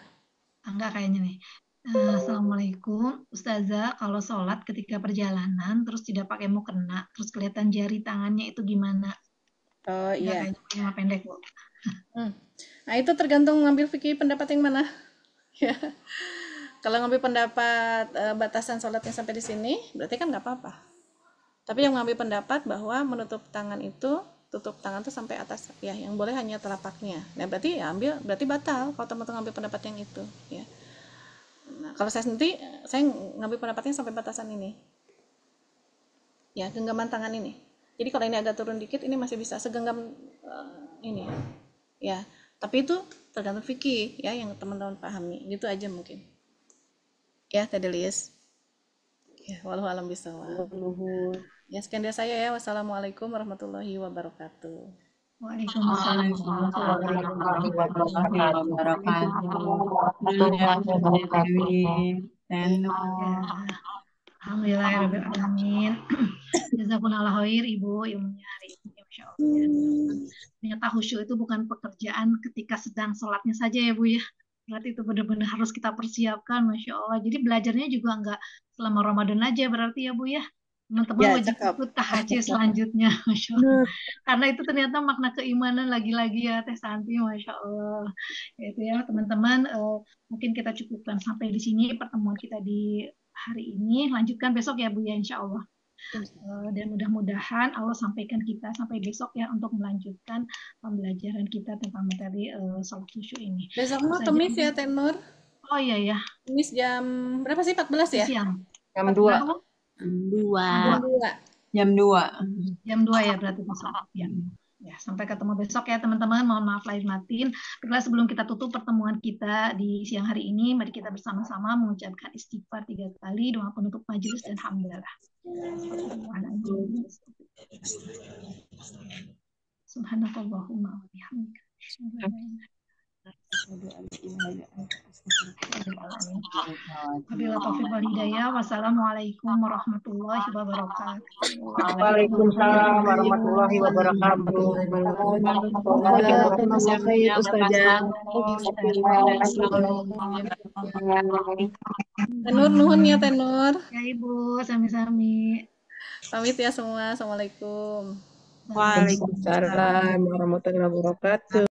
Enggak kayaknya nih. Assalamualaikum, Ustazah. Kalau sholat ketika perjalanan terus tidak pakai mukena, terus kelihatan jari tangannya itu gimana? Oh Enggak iya. kayaknya cuma pendek, Bu. Nah, itu tergantung ngambil fikih pendapat yang mana. Ya. Kalau ngambil pendapat batasan sholatnya sampai di sini, berarti kan nggak apa-apa. Tapi yang ngambil pendapat bahwa menutup tangan itu, tutup tangan tuh sampai atas, ya, yang boleh hanya telapaknya. Nah, berarti ya berarti batal kalau teman-teman ngambil pendapat yang itu, ya. Nah, kalau saya sendiri, saya ngambil pendapatnya sampai batasan ini. Ya, genggaman tangan ini. Jadi kalau ini agak turun dikit, ini masih bisa segenggam ini. Ya, tapi itu tergantung fikih ya yang teman-teman pahami. Gitu aja mungkin. Ya, Teh Delis. Ya, wallahu alam bisawab. Ya, sekian dari saya ya. Wassalamualaikum warahmatullahi wabarakatuh. Waalaikumsalam warahmatullahi wabarakatuh. Alhamdulillahirrahmanirrahim. Jazakumullah khair Ibu, ilmunya hari ini, Masya Allah. Ternyata khusyuk itu bukan pekerjaan ketika sedang sholatnya saja ya Bu ya. Berarti itu benar-benar harus kita persiapkan, Masya Allah. Jadi belajarnya juga nggak selama Ramadan aja berarti ya Bu ya. Teman-teman Ya, wajib cakep. ikut tahajud selanjutnya, Masya Allah. Karena itu ternyata makna keimanan lagi-lagi ya Teh Santi, Masya Allah. Itu ya teman-teman, mungkin kita cukupkan sampai di sini pertemuan kita di hari ini. Lanjutkan besok ya Bu ya, Insya Allah. Dan mudah-mudahan Allah sampaikan kita sampai besok ya untuk melanjutkan pembelajaran kita tentang materi sholat khusyuk ini. Besok mau temis ya, Teh Nur? Oh iya ya. Temis jam berapa sih? 14 ya? Siang. Jam 2. Jam 2. Jam 2 ya berarti besok. Ya, sampai ketemu besok ya teman-teman. Mohon maaf lahir batin. Baiklah, sebelum kita tutup pertemuan kita di siang hari ini, mari kita bersama-sama mengucapkan istighfar 3 kali, doa penutup majelis dan hamdalah. Subhanakallahumma wa bihamdika. Wabillahi taufiq wal hidayah. Wassalamualaikum warahmatullahi wabarakatuh. Waalaikumsalam warahmatullahi wabarakatuh. Tenur nuhun ya Tenur. Ya Ibu, sami-sami. Pamit ya semua. Assalamualaikum. Waalaikumsalam warahmatullahi wabarakatuh.